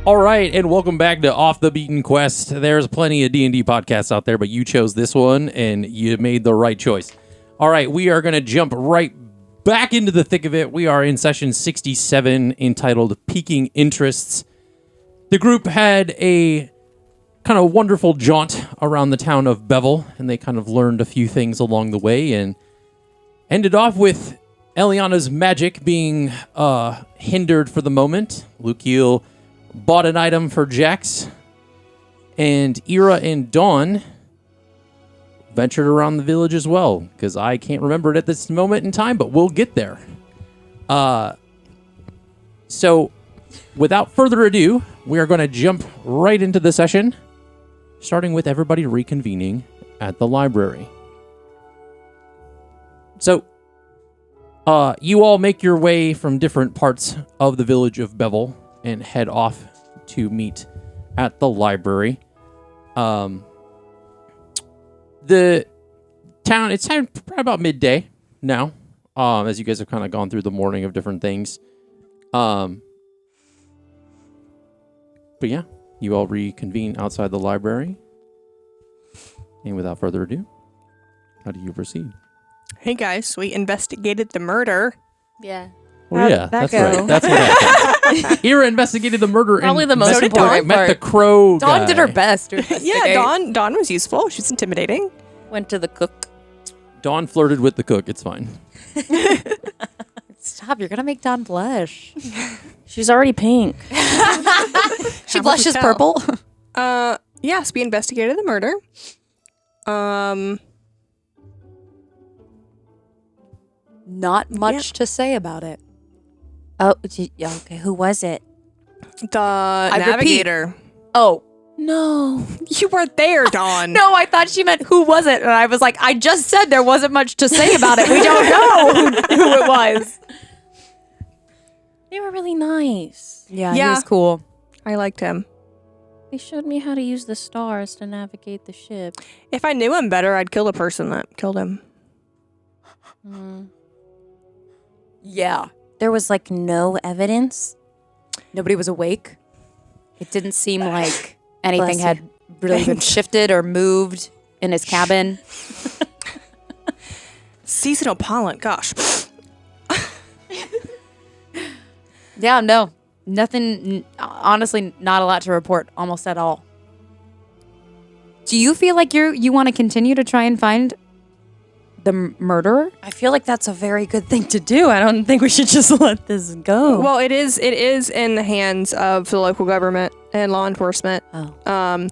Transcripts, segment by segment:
All right, and welcome back to Off the Beaten Quest. There's plenty of D&D podcasts out there, but you chose this one, and you made the right choice. All right, we are going to jump right back into the thick of it. We are in session 67, entitled Piquing Interests. The group had a kind of wonderful jaunt around the town of Bevel, and they kind of learned a few things along the way, and ended off with Eliana's magic being hindered for the moment. Lukiel bought an item for Jax, and Ira and Dawn ventured around the village as well, because I can't remember it at this moment in time, but we'll get there. So, without further ado, we are going to jump right into the session, starting with everybody reconvening at the library. So, you all make your way from different parts of the village of Bevel and head off to meet at the library. The town, it's time probably about midday now, as you guys have kind of gone through the morning of different things. But yeah, you all reconvene outside the library. And without further ado, how do you proceed? Hey guys, we investigated the murder. Yeah. Oh yeah, that's right. That's what happened. Ira investigated the murder. Probably and the most important met part. the crow guy. Dawn did her best. Yeah, Dawn was useful. She's intimidating. Went to the cook. Dawn flirted with the cook. It's fine. Stop, you're going to make Dawn blush. She's already pink. She blushes purple. Yes, we investigated the murder. Not much to say about it. Oh, okay. Who was it? The navigator. Oh. No. You weren't there, Dawn. No, I thought she meant who was it? And I was like, I just said there wasn't much to say about it. We don't know who it was. They were really nice. Yeah, he was cool. I liked him. They showed me how to use the stars to navigate the ship. If I knew him better, I'd kill the person that killed him. Yeah. There was like no evidence. Nobody was awake. It didn't seem like anything Bless had really been shifted or moved in his cabin. Seasonal pollen, gosh. Yeah, no. Nothing, honestly, not a lot to report almost at all. Do you feel like you want to continue to try and find the murderer? I feel like that's a very good thing to do. I don't think we should just let this go. Well, it is in the hands of the local government and law enforcement. Oh.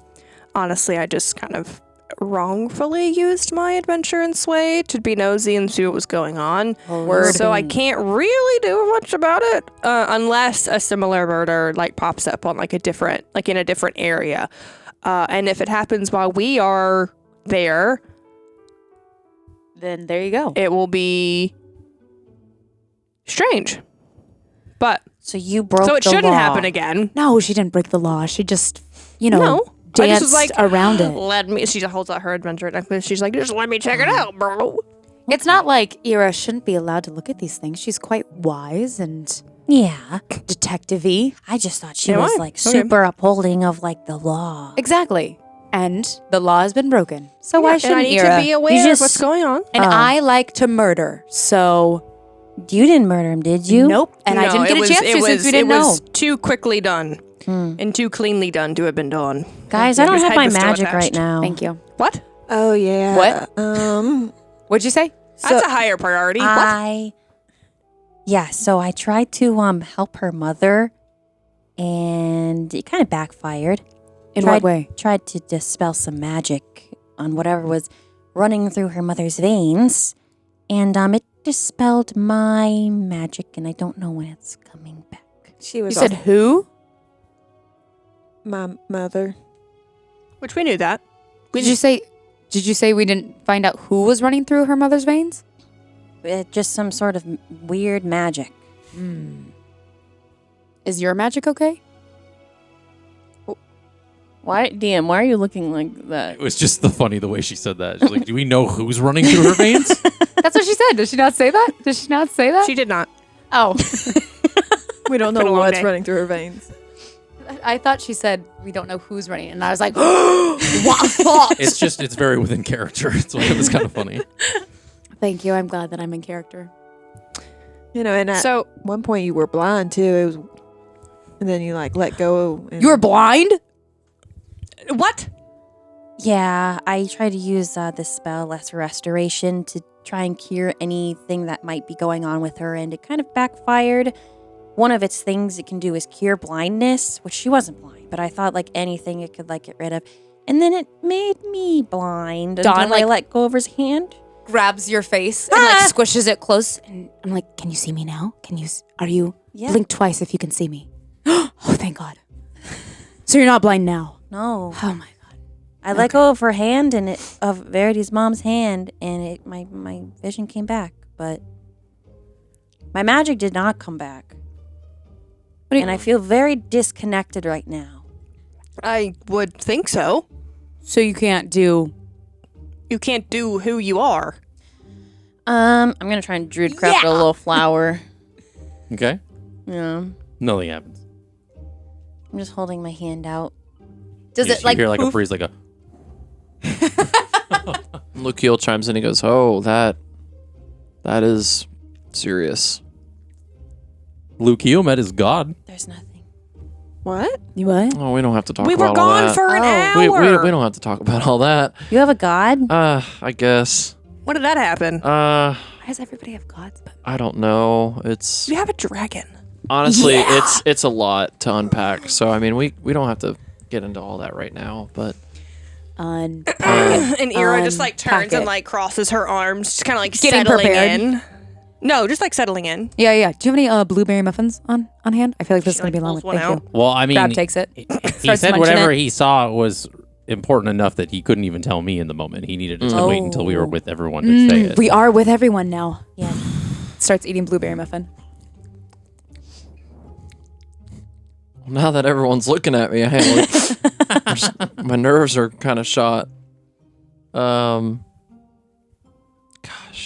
Honestly, I just kind of wrongfully used my adventure and sway to be nosy and see what was going on. Word. So I can't really do much about it unless a similar murder like pops up on like in a different area. And if it happens while we are there, Then there you go. it will be strange. But So you broke so it the shouldn't law. happen again. No, she didn't break the law. She just, No. I danced just was like, around it. Let me. She holds out her adventure necklace. She's like, just let me check it out, bro. It's not like Ira shouldn't be allowed to look at these things. She's quite wise and Yeah. detective-y. I just thought she Am was I? like Okay. super upholding of like the law. Exactly. And the law has been broken. So why and shouldn't I need Ira? to be aware just- of what's going on. And I like to murder. So You didn't murder him, did you? nope. And I No, didn't get a chance to since we didn't It know. was too quickly done and too cleanly done to have been done. Guys, I don't His have head my was still magic attached. right now. Thank you. What? Oh, yeah. What? What'd you say? That's a higher priority. What? So I tried to help her mother, and it kind of backfired. In what way? Tried to dispel some magic on whatever was running through her mother's veins, and it dispelled my magic, and I don't know when it's coming back. She was You said who? my mother. Which we knew that. Did you say we didn't find out who was running through her mother's veins? Just some sort of weird magic. Is your magic okay? Why, DM? Why are you looking like that? It was just the way she said that. She's like, do we know who's running through her veins? That's what she said. Did she not say that? Did she not say that? She did not. Oh. We don't Been know a long what's day. running through her veins. I thought she said we don't know who's running, and I was like, what? It's very within character. It's why it was kind of funny. Thank you. I'm glad that I'm in character. You know, and at So one point you were blind too. It was, and then you like let go. And You were blind? what? Yeah, I tried to use this spell, Lesser Restoration, to try and cure anything that might be going on with her, and it kind of backfired. One of its things it can do is cure blindness, which she wasn't blind, but I thought like anything it could like get rid of. And then it made me blind Dawn, until I like- let go of his hand. Grabs your face and like squishes it close. And I'm like, can you see me now? Are you? Yeah. Blink twice if you can see me. Oh, thank God. So you're not blind now? No. Oh my God. I let go of her hand and of Verity's mom's hand, and my vision came back, but my magic did not come back. And I feel very disconnected right now. I would think so. So you can't do. You can't do who you are. I'm gonna try and druid craft a little flower. Okay. Yeah. Nothing happens. I'm just holding my hand out. Does You it like hear like a poof? breeze, like a. Lukiel chimes in. He goes, "Oh, that is serious." Lukiel met his god. There's nothing. what? You what? Oh, we don't have to talk We about were all gone that. for an Oh. hour. We don't have to talk about all that. You have a god? I guess. When did that happen? Why does everybody have gods? But I don't know. It's You have a dragon. honestly, it's a lot to unpack. So I mean, we don't have to get into all that right now. But unpack And Ira just like Unpack turns and it. like crosses her arms, just kind of like Getting settling prepared. in. No, just like settling in. Yeah. Do you have any blueberry muffins on hand? I feel like this is She, gonna be like, long. pulls one Thank out. you. Well, I mean, Grab takes it. he Starts said munching whatever it. he saw was important enough that he couldn't even tell me in the moment. He needed to wait until we were with everyone to say it. We are with everyone now. Yeah. Starts eating blueberry muffin. now that everyone's looking at me, my nerves are kind of shot. Gosh,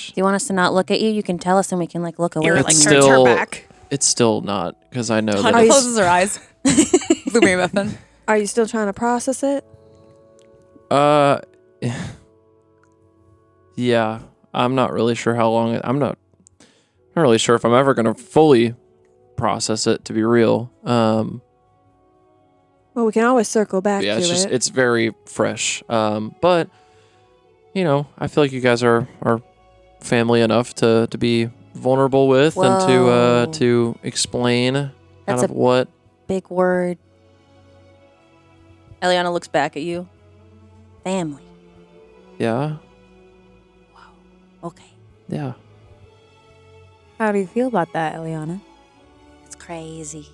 Do you want us to not look at you? You can tell us and we can like look away. Ira It's like from turns you. her still- back. it's still not because I know Hunter that. It's, closes her eyes. Blueberry muffin. Are you still trying to process it? yeah, I'm not really sure how long. I'm not really sure if I'm ever gonna fully process it. To be real, Well, we can always circle back yeah, to it's just it. it's very fresh. But you know, I feel like you guys are family enough to be vulnerable with Whoa. and to explain kind That's of a- what. Big word. Eliana looks back at you. Family. Yeah, Okay. yeah. How do you feel about that, Eliana? It's crazy.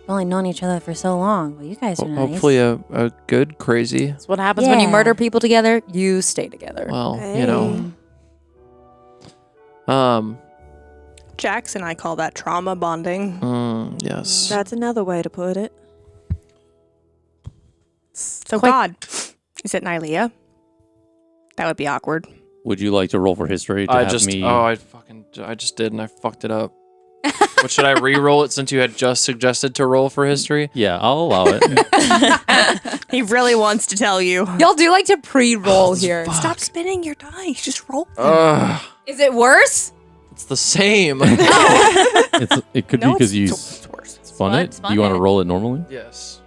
We've only known each other for so long, but you guys are Ho- nice. Hopefully a good crazy. That's what happens when you Yeah. murder people together. You stay together. Well, you know. Jax and I call that trauma bonding. Yes. That's another way to put it. So Quite- God, is it Nylea? That would be awkward. Would you like to roll for history to I have just me? I just did and I fucked it up. What should I re-roll it since you had just suggested to roll for history? Yeah, I'll allow it. He really wants to tell you. Y'all do like to pre-roll here. Stop spinning your dice. Just roll. Ugh, Is it worse? it's the same. It could be because you it's worse. spun it. Spun You want to it. roll it normally? Yes.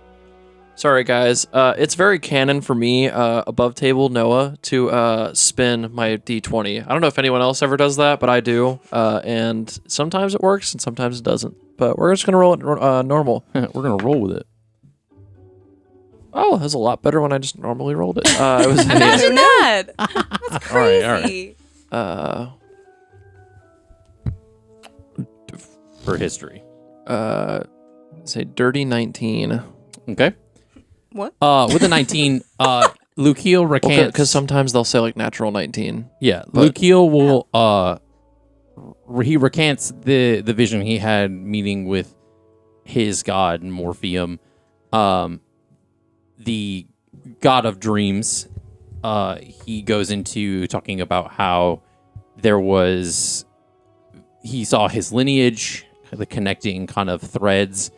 Sorry, guys. It's very canon for me, above table Noah, to spin my D20. I don't know if anyone else ever does that, but I do. And sometimes it works and sometimes it doesn't. But we're just going to roll it normal. We're gonna roll with it. Oh, that was a lot better when I just normally rolled it. It was Imagine that. That's All right, crazy. all right. For history. Say dirty 19. Okay. What? With a 19, Lukiel recants. Because sometimes they'll say like natural 19. Yeah, But- Lukiel will he recants the vision he had meeting with his god Morpheum, the god of dreams. He goes into talking about how he saw his lineage, the connecting kind of threads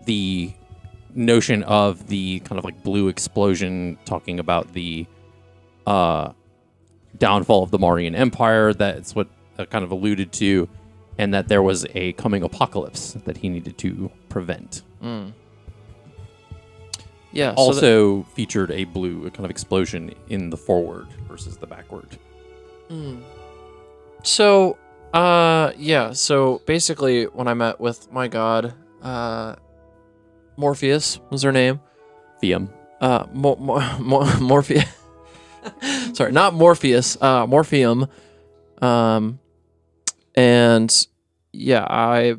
the notion of the kind of like blue explosion, talking about the downfall of the Marian Empire. That's what kind of alluded to, and that there was a coming apocalypse that he needed to prevent. Yeah. Also featured a blue kind of explosion in the forward versus the backward. So basically when I met with my god, Morpheus was her name. Fium. Morpheus. Sorry, not Morpheus. Morpheum. And yeah, I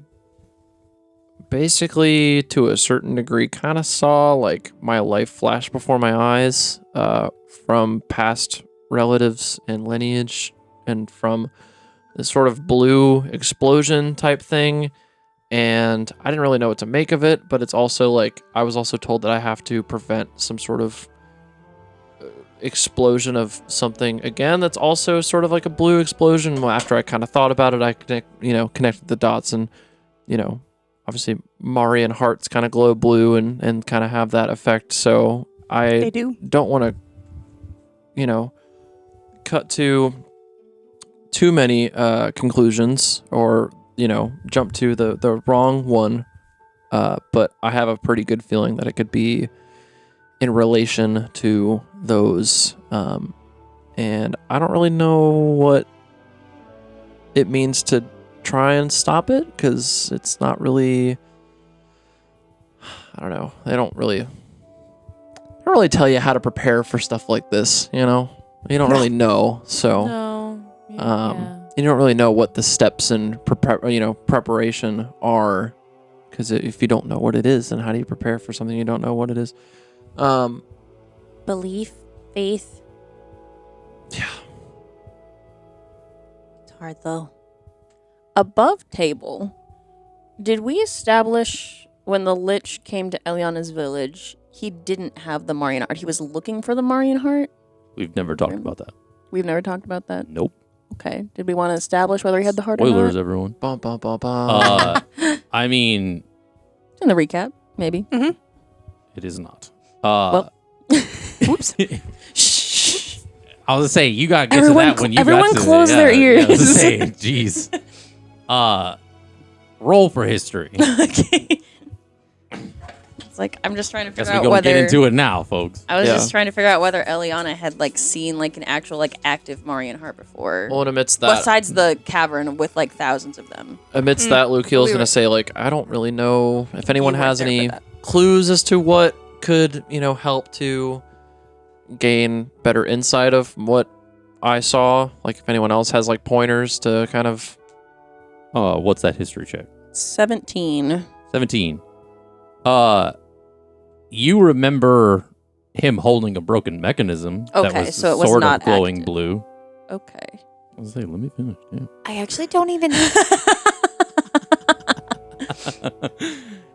basically, to a certain degree, kind of saw like my life flash before my eyes, from past relatives and lineage, and from this sort of blue explosion type thing. And I didn't really know what to make of it, but it's also like I was also told that I have to prevent some sort of explosion of something again that's also sort of like a blue explosion. Well, after I kind of thought about it, I connected the dots, and obviously Marian hearts kind of glow blue and kind of have that effect. So They do. don't want to cut to too many conclusions or jump to the wrong one, but I have a pretty good feeling that it could be in relation to those, and I don't really know what it means to try and stop it, because it's not really, I don't know, they don't really tell you how to prepare for stuff like this, you don't really know, so No. you don't really know what the steps in preparation are, because if you don't know what it is, then how do you prepare for something you don't know what it is? Belief, faith. Yeah. It's hard though. Above table, did we establish when the Lich came to Eliana's village, he didn't have the Marian heart? He was looking for the Marian heart? We've never talked about that. We've never talked about that? Nope. Okay. Did we want to establish whether he had the heart Spoilers, or not? everyone. Bum, bum, bum, bum. I mean, In the recap, maybe. it is not. Whoops. I was gonna say you got to get Everyone to that when you everyone got to close their Yeah, I was gonna ears. say, jeez. Roll for history. Okay. It's like, I'm just trying to Guess figure we're out gonna whether... get into it now, folks. I was Yeah. just trying to figure out whether Eliana had seen an actual active Marian heart before. Well, and amidst that, Besides the cavern with thousands of them. that, Luke Heel's We gonna were- say I don't really know if anyone You weren't has there any for that. clues as to what could help to gain better insight of what I saw. If anyone else has pointers to kind of. What's that history check? 17. 17. You remember him holding a broken mechanism that Okay, was so it was sort not of glowing active. blue. Okay. I was gonna say, let me finish. Yeah. I actually don't even.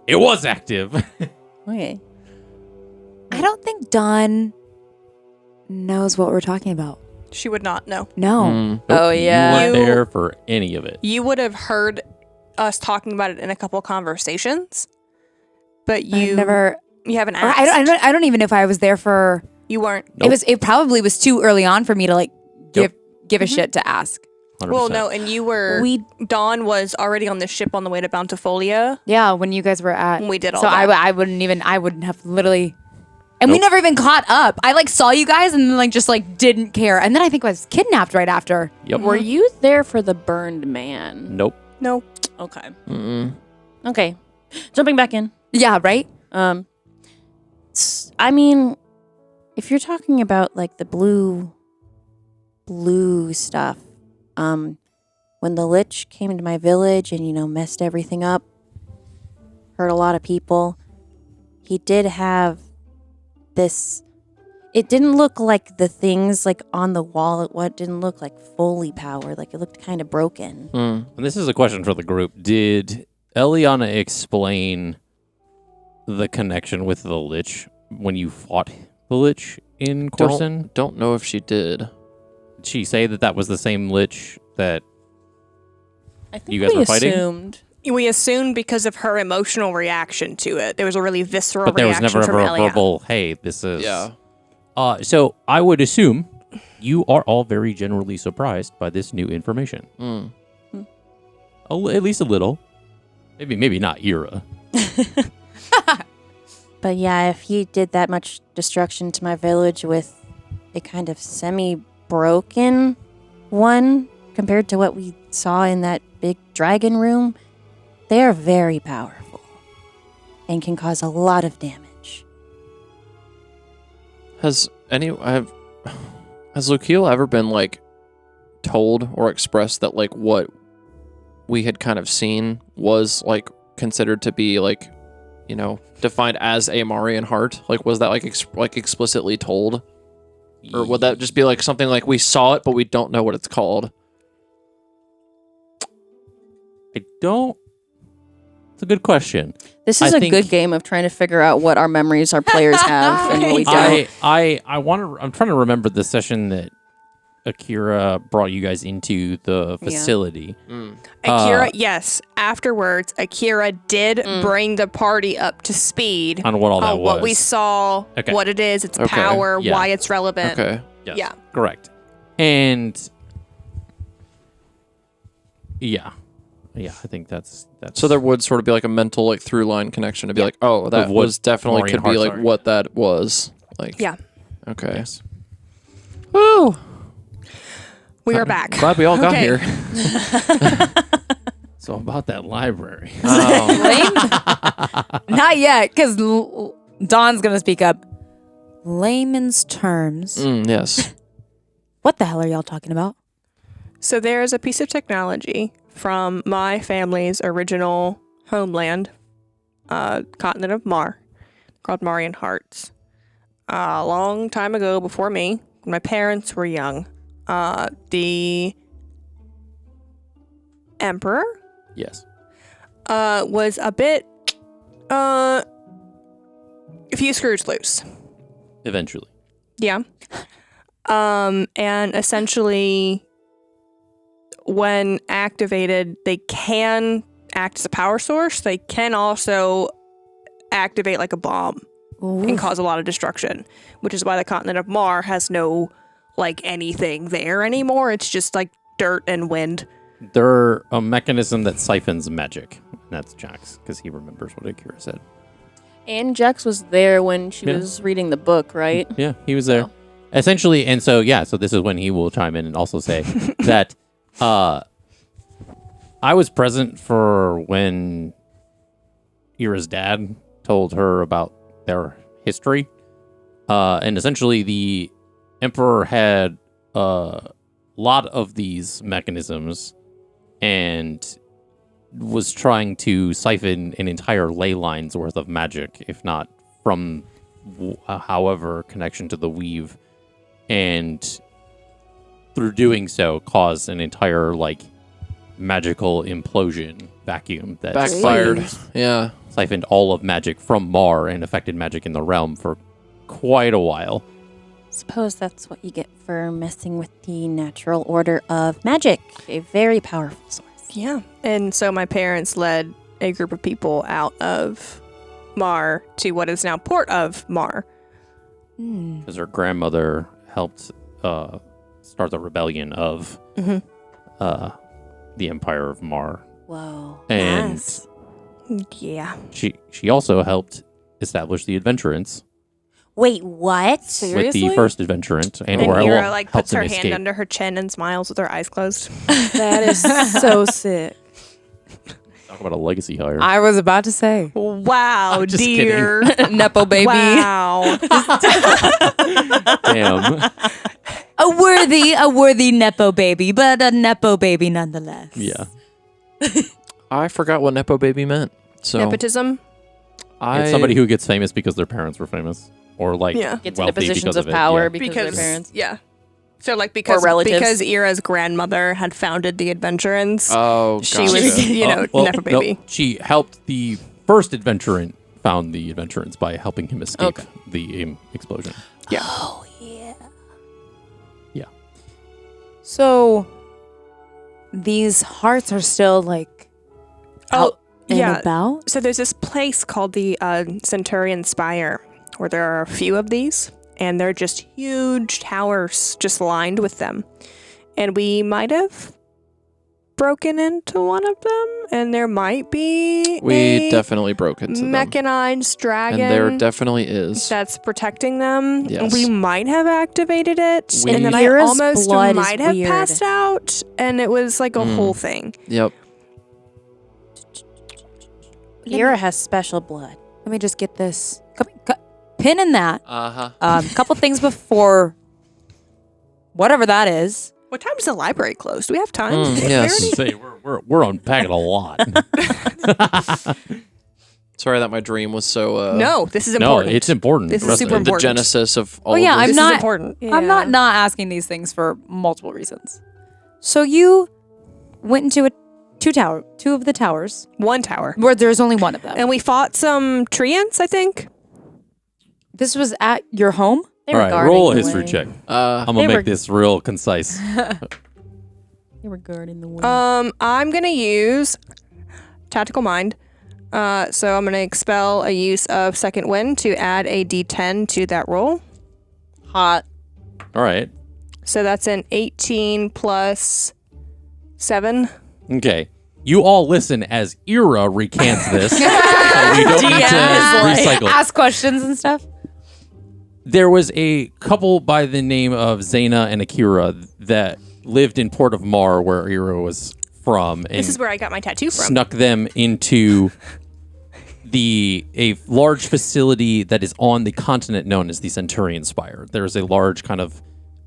It was active. Okay. I don't think Dawn knows what we're talking about. She would not know. No. Mm. Oh, You yeah. weren't You- there for any of it. You would have heard us talking about it in a couple conversations, but I've you never. you haven't Or asked. I don't even know if I was there for. You weren't. Nope. It probably was too early on for me to give Yep. a shit to ask. 100%. Well, no, and you were. Dawn was already on the ship on the way to Bountifolia Yeah, when you guys were at. when we did all So that. I wouldn't have literally. And we Nope. never even caught up. I saw you guys and then just didn't care. And then I think I was kidnapped right after. Yep. Were you there for the burned man? Nope. No. Okay. Mm-mm. Okay. Jumping back in. Yeah, right? I mean, if you're talking about the blue stuff, when the Lich came to my village and messed everything up, hurt a lot of people, he did have this. It didn't look like the things on the wall. It didn't look fully powered. It looked kind of broken. Mm. And this is a question for the group. Did Eliana explain the connection with the Lich when you fought the Lich in Corson? Don't know if she did. Did she say that was the same Lich that I think You guys we were fighting? assumed. We assumed because of her emotional reaction to it. There was a really visceral But there was reaction never from ever a Elia. verbal, hey, this is... Yeah. So I would assume you are all very generally surprised by this new information. At least a little. Maybe not Ira. But yeah, if he did that much destruction to my village with a kind of semi-broken one compared to what we saw in that big dragon room, they are very powerful and can cause a lot of damage. Has Lukiel ever been like told or expressed that like what we had kind of seen was like considered to be like, you know, defined as a Marian heart? Like, was that like explicitly told, or would that just be like something like we saw it but we don't know what it's called? I don't... It's a good question. This is I a think- good game of trying to figure out what our memories our players have and what we don't. I'm trying to remember the session that Akira brought you guys into the facility. Akira, yes. Afterwards, Akira did bring the party up to speed On what all that on what we was. saw, Okay. what it is, its Okay. power, Yeah. why it's relevant. Okay. Yes, Yeah. correct. And yeah, I think that's So there would sort of be like a mental like through line connection to be like, oh, that Of what was definitely Marian could be hearts like are. what that was. Like, Yeah. okay. yes. Woo! We are back. Glad we all got Okay. here. So about that library. Not yet, because Dawn's going to speak up. Layman's terms. Yes. What the hell are y'all talking about? So there is a piece of technology from my family's original homeland, continent of Mar, called Marian Hearts. A long time ago, before me, when my parents were young, the emperor Yes. was a bit a few screws loose. Eventually. Yeah. And essentially, when activated, they can act as a power source. They can also activate like a bomb and cause a lot of destruction, which is why the continent of Mar has no like anything there anymore. It's just like dirt and wind. They're a mechanism that siphons magic. That's Jax, because he remembers what Akira said. And Jax was there when she Yeah. was reading the book, right? Yeah, he was there. Essentially, and so, so this is when he will chime in and also say that I was present for when Ira's dad told her about their history. And essentially, the Emperor had a lot of these mechanisms and was trying to siphon an entire ley line's worth of magic, if not from however connection to the weave, and through doing so caused an entire like magical implosion vacuum that Backfired. Yeah. siphoned all of magic from Mar and affected magic in the realm for quite a while. Suppose that's what you get for messing with the natural order of magic, a very powerful source. Yeah. And so my parents led a group of people out of Mar to what is now Port of Mar. Because her grandmother helped start the rebellion of the Empire of Mar. Whoa. And Nice. Yeah. she also helped establish the Adventurants Wait, what? with the first Adventurant, and And or Ira like helped puts her him hand escape. under her chin and smiles with her eyes closed. That is so sick. Talk about a legacy hire. I was about to say. Wow, I'm just dear. Nepo baby. Wow. Damn. A worthy Nepo baby, but a Nepo baby nonetheless. Yeah. I forgot what Nepo baby meant. So Nepotism. It's somebody who gets famous because their parents were famous, or like Yeah. Gets into wealthy positions because of it, power yeah. because, of Because their parents. yeah. So like because relatives. Ira's grandmother had founded the Adventurants. Oh, she gotcha. was, Nepo baby. No, she helped the first Adventurant found the Adventurants by helping him escape Okay. the explosion. Yeah. So these hearts are still like out and yeah. about? So there's this place called the Centurion Spire, where there are a few of these, and they're just huge towers, just lined with them. And we might have broken into one of them, and there might be We definitely broke into them. mechanized dragon. And there definitely is. That's protecting them. Yes. We might have activated it, We- and then I Ira's almost blood is might have weird. passed out, and it was like a whole thing. Yep. Ira has special blood. Let me just get this. Pin in that. Uh-huh. Couple things before whatever that is. What time is the library closed? Do we have time? Yes. Say we're unpacking a lot. Sorry that my dream was so... No, this is No, important. it's important. This is Trust super me. the important. genesis of all yeah, of I'm this. This not- is important. I'm not asking these things for multiple reasons. So you went into two of the towers One tower. where there's only one of them. And we fought some treants, I think. This was at your home? They All were right, guarding roll a the history way. check. Uh, I'm gonna They make were- this real concise. They were guarding the way. I'm going to use Tactical Mind. So I'm going to expel a use of Second Wind to add a d10 to that roll. Hot. All right. So that's an 18 plus 7. Okay. You all listen as Ira recants this. So we don't need to recycle. Ask questions and stuff? There was a couple by the name of Zaina and Akira that lived in Port of Mar, where Ira was from, and This is where I got my tattoo from. snuck them into a large facility that is on the continent known as the Centurion Spire. There's a large kind of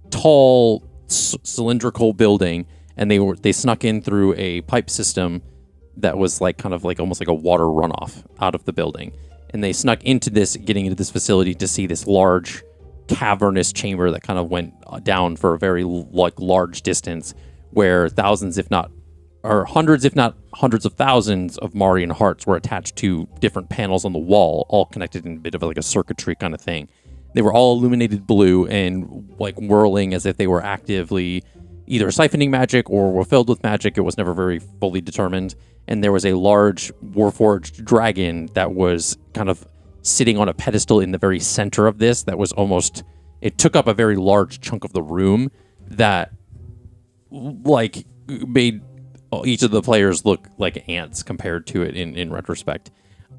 tall cylindrical building, and they snuck in through a pipe system that was like kind of like almost like a water runoff out of the building. And they snuck into getting into this facility to see this large cavernous chamber that kind of went down for a very large distance, where thousands, if not hundreds of thousands of Marian hearts were attached to different panels on the wall, all connected in a bit of like a circuitry kind of thing. They were all illuminated blue and like whirling as if they were actively either siphoning magic or were filled with magic. It was never very fully determined. And there was a large warforged dragon that was kind of sitting on a pedestal in the very center of this that was it took up a very large chunk of the room that like made each of the players look like ants compared to it in retrospect.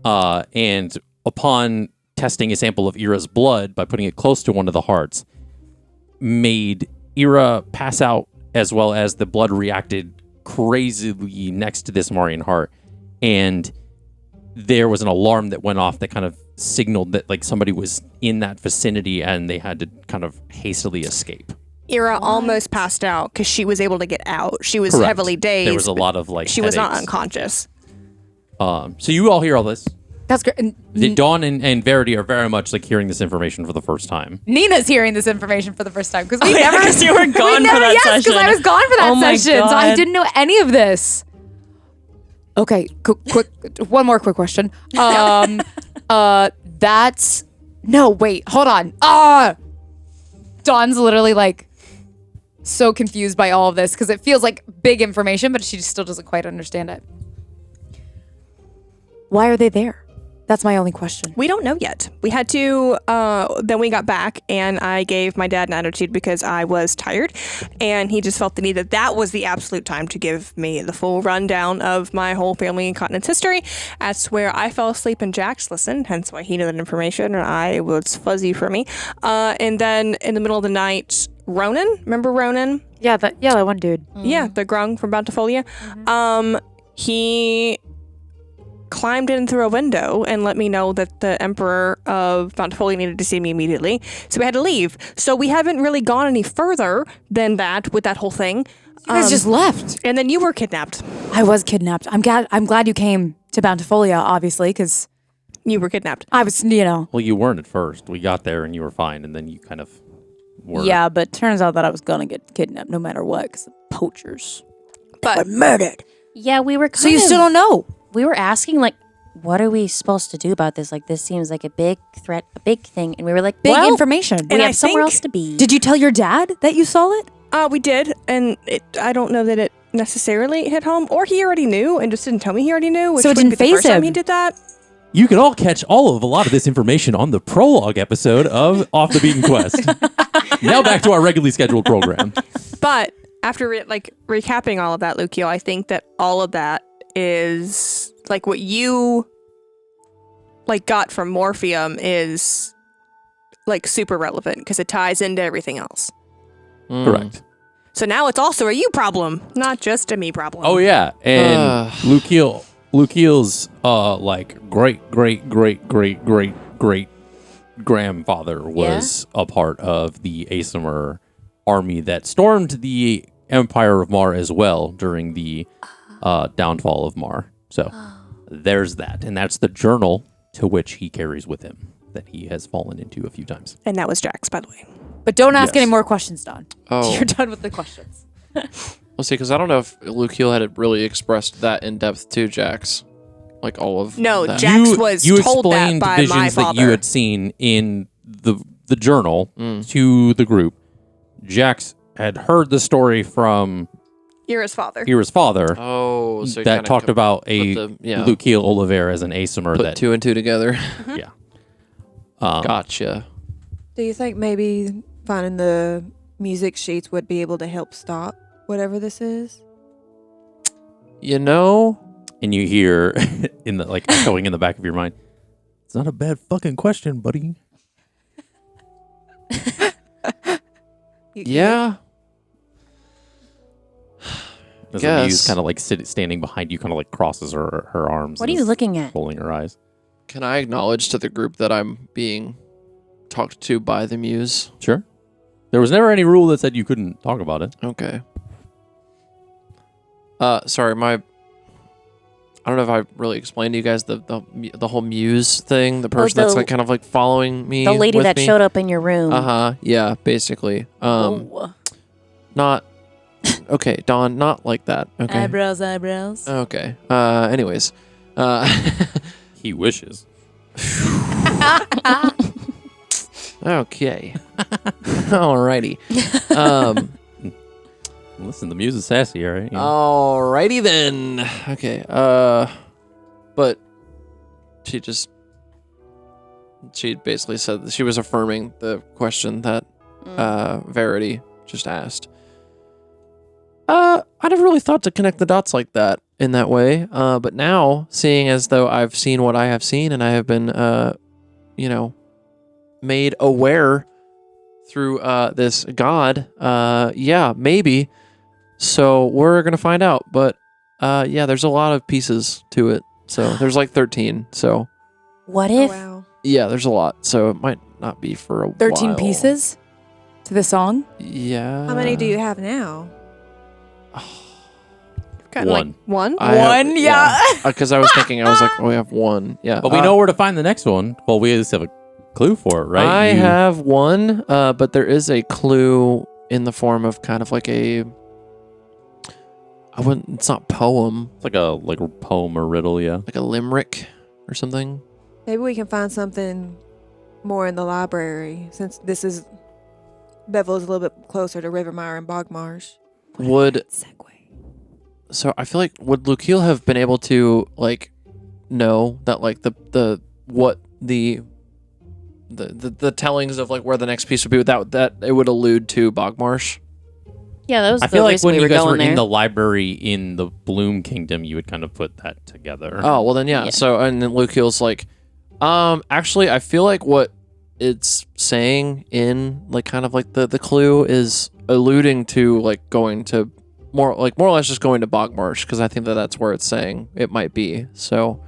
And upon testing a sample of Ira's blood by putting it close to one of the hearts, made Ira pass out, as well as the blood reacted crazily next to this Marian heart. And there was an alarm that went off that kind of signaled that like somebody was in that vicinity and they had to kind of hastily escape. Ira almost passed out because she was able to get out. She was Correct. heavily dazed. There was a but lot of like she was not headaches. unconscious. So you all hear all this. That's great. Dawn and Verity are very much like hearing this information for the first time. Nina's hearing this information for the first time because we never. you were gone for that yes, session. because I was gone for that Oh my session, so I God. didn't know any of this. Okay, quick. One more quick question. That's no. Wait, hold on. Dawn's literally like so confused by all of this because it feels like big information, but she still doesn't quite understand it. Why are they there? That's my only question. We don't know yet. We had to, then we got back and I gave my dad an attitude because I was tired and he just felt the need that was the absolute time to give me the full rundown of my whole family and continent's history. That's where I fell asleep and Jax listened, hence why he knew that information and it was fuzzy for me. And then in the middle of the night, Ronan, remember Ronan? Yeah, that one dude. Yeah, the grung from Bountifolia. He climbed in through a window and let me know that the Emperor of Bountifolia needed to see me immediately. So we had to leave. So we haven't really gone any further than that with that whole thing. You guys just left. And then you were kidnapped. I was kidnapped. I'm glad you came to Bountifolia, obviously, because You were kidnapped. I was, Well, you weren't at first. We got there and you were fine, and then you kind of were. Yeah, but turns out that I was gonna get kidnapped no matter what, because the poachers But were murdered. Yeah, we were kind So you of, still don't know? we were asking, like, what are we supposed to do about this? Like, this seems like a big threat, a big thing. And we were like, Big well, information. we And have I somewhere think- else to be. Did you tell your dad that you saw it? we did, and I don't know that it necessarily hit home, or he already knew and just didn't tell me he already knew, which So it wouldn't didn't be the faze first time him. he did that. You can all catch a lot of this information on the prologue episode of Off the Beaten Quest. Now back to our regularly scheduled program. But after recapping all of that, Lucio, I think that all of that is like what you like got from Morpheum is like super relevant because it ties into everything else. Correct. So now it's also a you problem, not just a me problem. Oh yeah, and Luciel's like great grandfather was a part of the Asimur army that stormed the Empire of Mar as well during the downfall of Mar. So there's that, and that's the journal to which he carries with him that he has fallen into a few times. And that was Jax, by the way. But don't ask Yes. any more questions, Don. Oh. You're done with the questions. Let's see, because I don't know if Luciel had really expressed that in depth to Jax, like all of No, that. Jax was you told that explained by visions my that father. you had seen in the journal to the group. Jax had heard the story from You're his father. Ira's father Oh, so you that kinda talked about a yeah. Luciel Oliver as an Asimur put that 2 and 2 together. yeah. Gotcha. Do you think maybe finding the music sheets would be able to help stop whatever this is? You know, And you hear in the like echoing in the back of your mind, it's not a bad fucking question, buddy. yeah. As the Guess. muse kind of like standing behind you, kind of like crosses her arms. What are and you is looking at? rolling her eyes. Can I acknowledge to the group that I'm being talked to by the muse? Sure. There was never any rule that said you couldn't talk about it. Okay. Sorry, I don't know if I really explained to you guys the whole muse thing. The person that's the- like kind of like following me. The lady with that me. showed up in your room. Yeah, basically. Oh. Not. Okay, Dawn, not like that. Okay. Eyebrows. Okay. Anyways. He wishes. Okay. Alrighty. Listen, the muse is sassy, all right? You know? Alrighty then. Okay. But she basically said that she was affirming the question that Verity just asked. I never really thought to connect the dots like that in that way. But now, seeing as though I've seen what I have seen and I have been, made aware through this god, yeah, maybe. So we're gonna find out. But yeah, there's a lot of pieces to it. So there's like 13. So What Oh, if? wow. yeah, there's a lot. So it might not be for a 13 while. pieces to the song? Yeah. How many do you have now? Got like one. One? Yeah. Because I was thinking, I was like, oh, we have one. Yeah. But we know where to find the next one. Well, we at least have a clue for it, right? I have one, but there is a clue in the form of kind of like a. It's not poem, It's like a poem or riddle, yeah. like a limerick or something. Maybe we can find something more in the library since this is Bevel is a little bit closer to Rivermire and Bogmarsh. Would so I feel like would Luciel have been able to like know that like the tellings of like where the next piece would be without that it would allude to Bogmarsh? Yeah, that was I the feel like reason when we you were guys were going there. in the library in the Bloom Kingdom, you would kind of put that together. Oh, well then yeah. Yeah. So and then Luciel's like, actually I feel like what it's saying in like kind of like the clue is alluding to like going to more or less just going to Bogmarsh because I think that's where it's saying it might be. So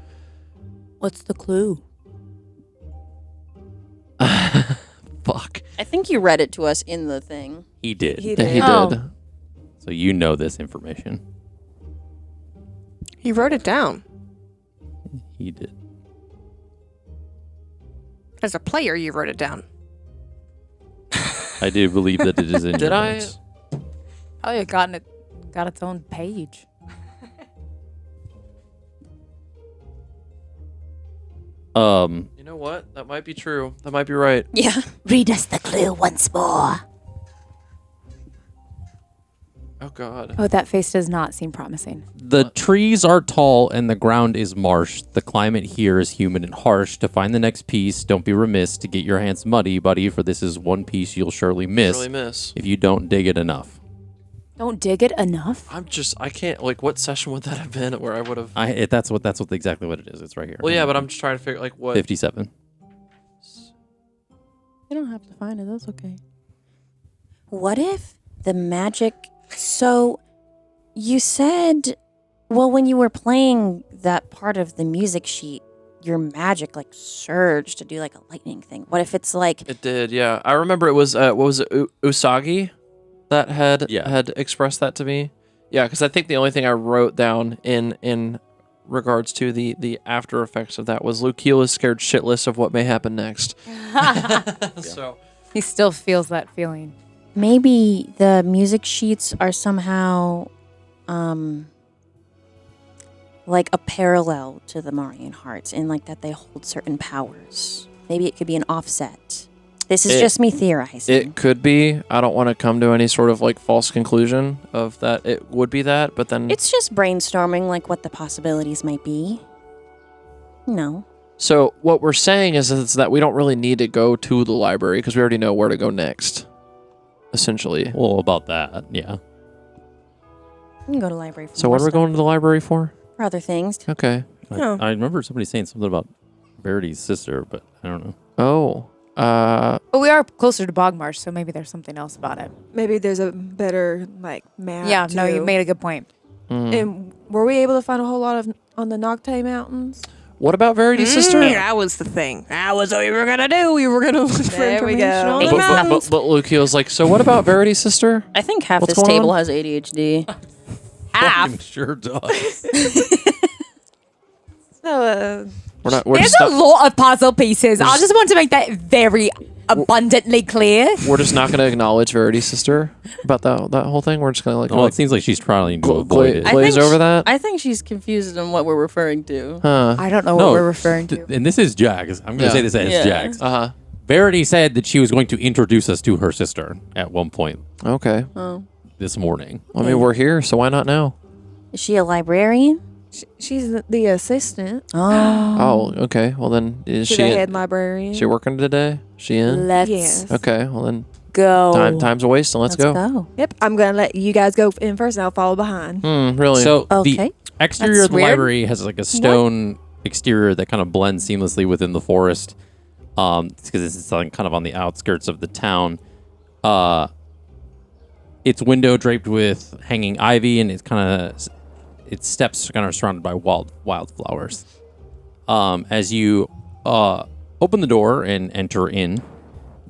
What's the clue? fuck. I think you read it to us in the thing. He did. He He did. Oh. did. So you know this information. He wrote it down. He did. As a player, you wrote it down. I do believe that it is in Did your I- notes. Oh, it got its own page. You know what? That might be true. That might be right. Yeah. Read us the clue once more. Oh God. Oh, that face does not seem promising. The trees are tall and the ground is marsh. The climate here is humid and harsh. To find the next piece, don't be remiss to get your hands muddy, buddy, for this is one piece you'll surely miss Really miss. if you don't dig it enough. Don't dig it enough. I can't, like, what session would that have been where I would have? That's exactly what it is. It's right here. Well, yeah, but I'm just trying to figure, like, what? 57. You don't have to find it. That's okay. What if the magic... So, you said... Well, when you were playing that part of the music sheet, your magic, like, surged to do, like, a lightning thing. What if it's, like... It did, yeah. I remember it was, what was it, Usagi that had expressed that to me? Yeah, because I think the only thing I wrote down in regards to the after effects of that was Lukeal is scared shitless of what may happen next. So He still feels that feeling. Maybe the music sheets are somehow... like a parallel to the Marian hearts in like that they hold certain powers. Maybe it could be an offset. This is just me theorizing. it could be. I don't want to come to any sort of like false conclusion of that it would be that, but then It's just brainstorming like what the possibilities might be. No. so what we're saying is that we don't really need to go to the library because we already know where to go next. Essentially. Well, about that, yeah. You can go to the library for So more what are we stuff. going to the library for? For other things. Okay. I remember somebody saying something about Verity's sister, but I don't know. Oh. But we are closer to Bogmarsh, so maybe there's something else about it. Maybe there's a better like map. Yeah, no, you too. made a good point. And were we able to find a whole lot of on the Nocte Mountains? What about Verity's sister? That was the thing. That was what we were gonna do. We were gonna look for There we information go. on the But mountains. Lukeal's like, so what about Verity's sister? I think half What's this going table on? has ADHD. Fucking sure does. So, We're There's just a lot of puzzle pieces. I just want to make that very abundantly clear. we're just not going to acknowledge Verity's sister about that whole thing. We're just going to like, Well, it seems like she's trying to avoid it. glaze over that. I think she's confused on what we're referring to. Huh. I don't know No, what we're referring to. And this is Jax. I'm going to Yeah. say this as Yeah. Jax. Uh-huh. Verity said that she was going to introduce us to her sister at one point Okay. Oh. this morning. I mean, we're here, so why not now? Is she a librarian? she's the assistant Oh, okay. Well, then is to she the head librarian. she working today? She in? Let's Yes. Okay. Well, then go. time's a waste, and let's go. Yep, I'm gonna let you guys go in first, and I'll follow behind. Really? So Okay. the exterior That's of the weird. library has like a stone exterior that kind of blends seamlessly within the forest. It's because it's like kind of on the outskirts of the town. It's window draped with hanging ivy, and its steps are kind of surrounded by wildflowers. As you open the door and enter in,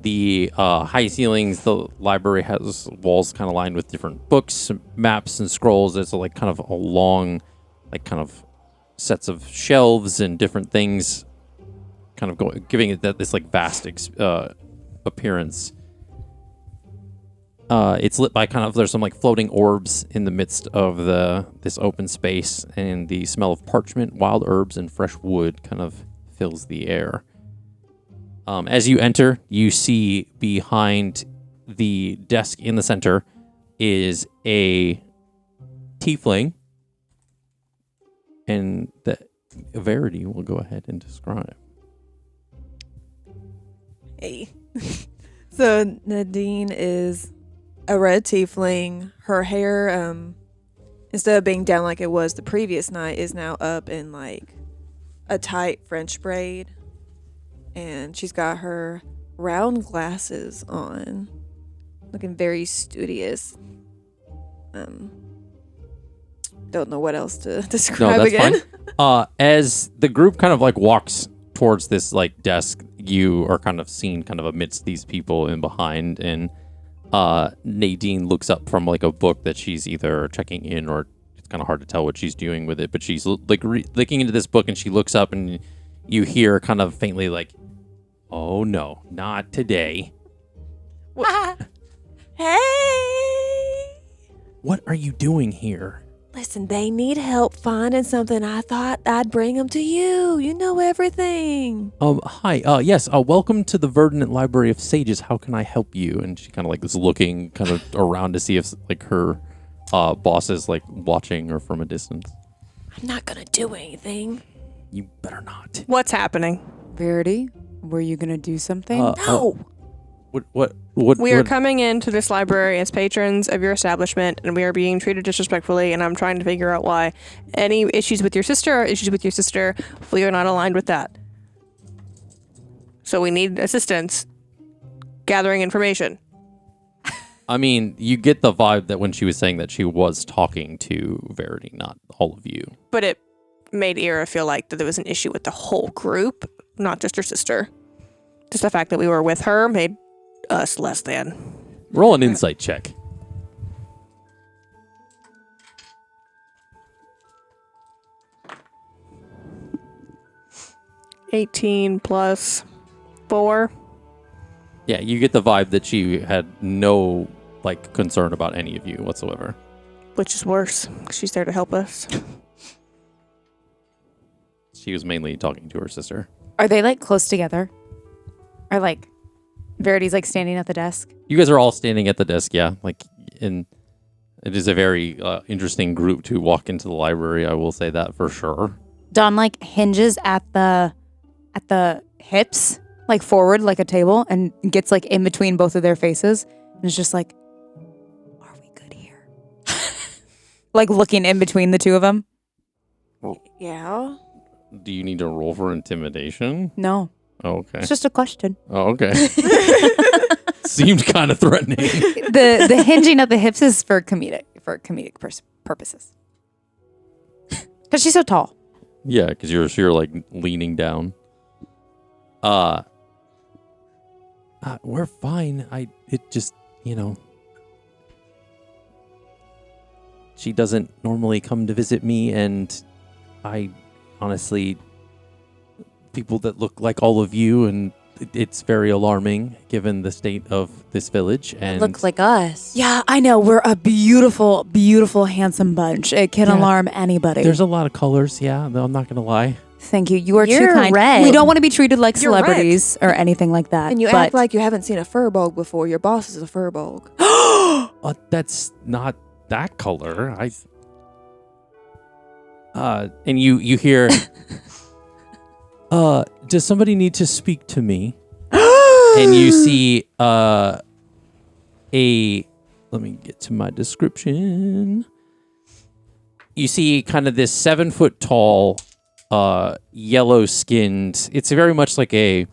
the high ceilings, the library has walls kind of lined with different books, maps, and scrolls. It's like kind of a long, like kind of sets of shelves and different things, kind of giving it this like vast appearance. It's lit by there's some like floating orbs in the midst of this open space, and the smell of parchment, wild herbs, and fresh wood kind of fills the air. As you enter, you see behind the desk in the center is a tiefling, and the Verity will go ahead and describe. Hey, so Nadine is a red tiefling. Her hair, instead of being down like it was the previous night, is now up in like a tight French braid. And she's got her round glasses on, looking very studious. Don't know what else to describe again. Fine. As the group kind of like walks towards this like desk, you are kind of seen kind of amidst these people in behind, and Nadine looks up from like a book that she's either checking in, or it's kind of hard to tell what she's doing with it, but she's like looking into this book, and she looks up, and you hear kind of faintly like, "Oh no, not today." Hey! What are you doing here? Listen, they need help finding something. I thought I'd bring them to you. You know everything. Hi. Yes. Welcome to the Verdant Library of Sages. How can I help you? And she kind of like is looking kind of around to see if like her bosses like watching or from a distance. I'm not gonna do anything. You better not. What's happening? Verity, were you gonna do something? No. What? We are coming into this library as patrons of your establishment, and we are being treated disrespectfully, and I'm trying to figure out why. Any issues with your sister are issues with your sister. We are not aligned with that. So we need assistance gathering information. I mean, you get the vibe that when she was saying that she was talking to Verity, not all of you. But it made Ira feel like that there was an issue with the whole group, not just her sister. Just the fact that we were with her made us less than. Roll an insight check. $18 plus 4. Yeah, you get the vibe that she had no like concern about any of you whatsoever. Which is worse, 'cause she's there to help us. She was mainly talking to her sister. Are they like close together? Or like Verity's like standing at the desk? You guys are all standing at the desk, yeah. Like, and it is a very interesting group to walk into the library. I will say that for sure. Dawn like hinges at the hips, like forward like a table, and gets like in between both of their faces, and it's just like, are we good here? Like looking in between the two of them. Yeah. Do you need to roll for intimidation? No, Oh, okay. it's just a question. Oh, okay. Seemed kind of threatening. The hinging at the hips is for comedic purposes. Because she's so tall. Yeah, because you're like leaning down. We're fine. It just, she doesn't normally come to visit me, and I honestly, people that look like all of you, and it's very alarming given the state of this village. And Looks like us. Yeah, I know. We're a beautiful, beautiful, handsome bunch. It can alarm anybody. there's a lot of colors. Yeah, no, I'm not gonna lie. Thank you. You are too You're kind. red. We don't want to be treated like You're red. celebrities or anything like that. And you but act like you haven't seen a furbog before. Your boss is a furbog. That's not that color. And you hear, does somebody need to speak to me? And you see, let me get to my description. You see kind of this 7-foot tall, yellow skinned. It's very much like a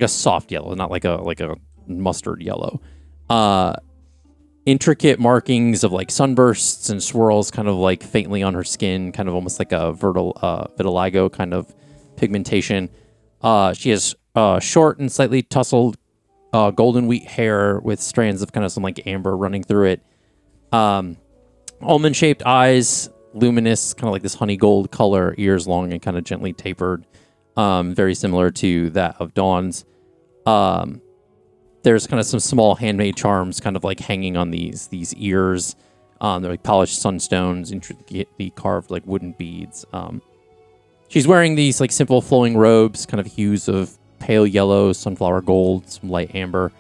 soft yellow, not like a mustard yellow. Intricate markings of like sunbursts and swirls kind of like faintly on her skin, kind of almost like a vitiligo kind of pigmentation. She has short and slightly tousled golden wheat hair with strands of kind of some like amber running through it. Almond shaped eyes, luminous, kind of like this honey gold color, ears long and kind of gently tapered, very similar to that of Dawn's. There's kind of some small handmade charms kind of like hanging on these ears. They're like polished sunstones, intricately carved like wooden beads. She's wearing these like simple flowing robes, kind of hues of pale yellow, sunflower gold, some light amber.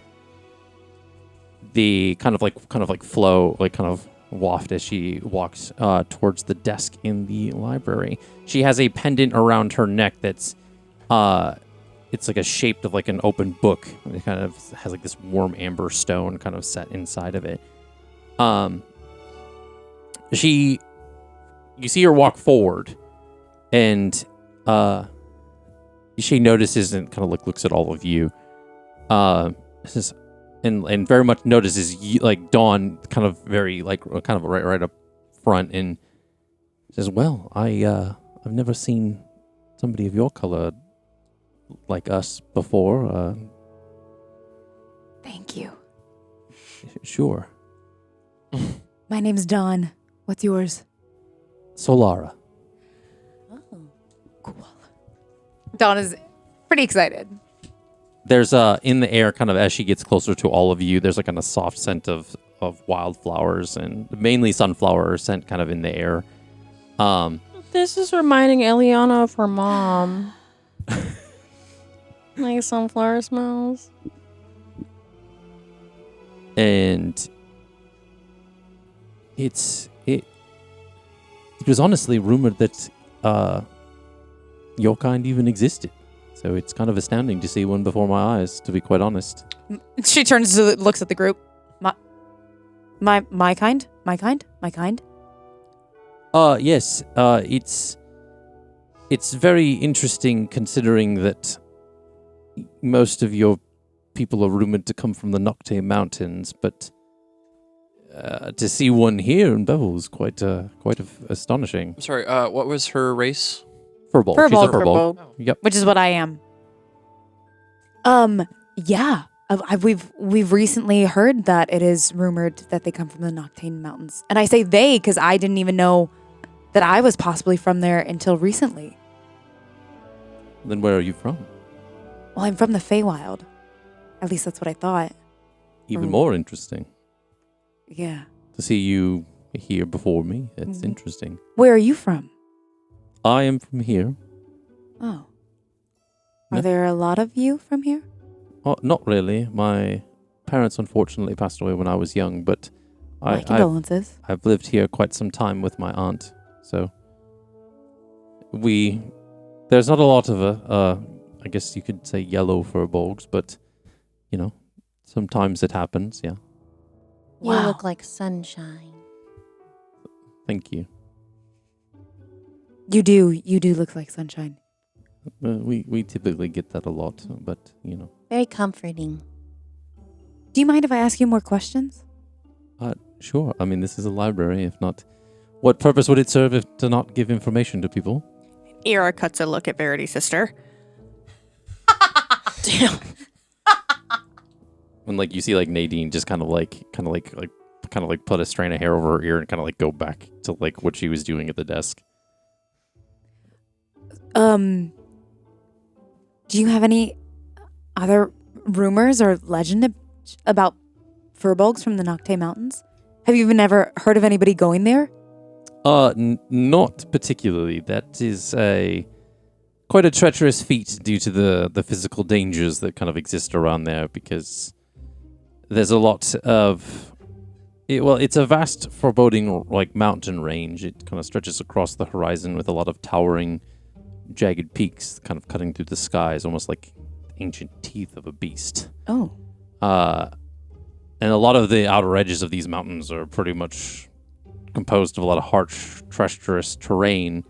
The kind of like flow, like kind of waft as she walks towards the desk in the library. She has a pendant around her neck that's it's like a shape of like an open book. It kind of has like this warm amber stone kind of set inside of it. You see her walk forward, and she notices and kind of looks at all of you. And very much notices you, like Dawn, kind of very like kind of right up front, and says, "Well, I've never seen somebody of your color like us before." Thank you. Sure. My name's Dawn. What's yours? Solara. Dawn is pretty excited. There's in the air, kind of as she gets closer to all of you, there's like a soft scent of wildflowers and mainly sunflower scent kind of in the air. This is reminding Eliana of her mom. Like sunflower smells. And it's It was honestly rumored that your kind even existed. So it's kind of astounding to see one before my eyes, to be quite honest. She turns to looks at the group. My kind? My kind? My kind? Yes. It's very interesting considering that most of your people are rumored to come from the Nocte Mountains, but to see one here in Bevel is quite astonishing. I'm sorry, what was her race? Furball. Furball. She's a furball. Furball. Yep. Which is what I am. Yeah. We've recently heard that it is rumored that they come from the Noctane Mountains. And I say they because I didn't even know that I was possibly from there until recently. Then where are you from? Well, I'm from the Feywild. At least that's what I thought. Even more interesting. Yeah. To see you here before me. It's interesting. Where are you from? I am from here. Oh. No. Are there a lot of you from here? Oh, not really. My parents unfortunately passed away when I was young, but My condolences. I've lived here quite some time with my aunt. So there's not a lot of I guess you could say yellow furbolgs, but sometimes it happens, yeah. You Wow. look like sunshine. Thank you. You do look like sunshine. We typically get that a lot, but Very comforting. Do you mind if I ask you more questions? Sure. I mean, this is a library. If not, what purpose would it serve if to not give information to people? Ira cuts a look at Verity's sister. Damn. And you see Nadine just kind of put a strand of hair over her ear and kind of go back to what she was doing at the desk. Do you have any other rumors or legend about furbolgs from the Nocte Mountains? Have you even ever heard of anybody going there? Not particularly. That is quite a treacherous feat due to the physical dangers that kind of exist around there, because there's a lot of it's a vast, foreboding mountain range. It kind of stretches across the horizon with a lot of towering, jagged peaks kind of cutting through the skies, almost like ancient teeth of a beast. Oh. And a lot of the outer edges of these mountains are pretty much composed of a lot of harsh, treacherous terrain.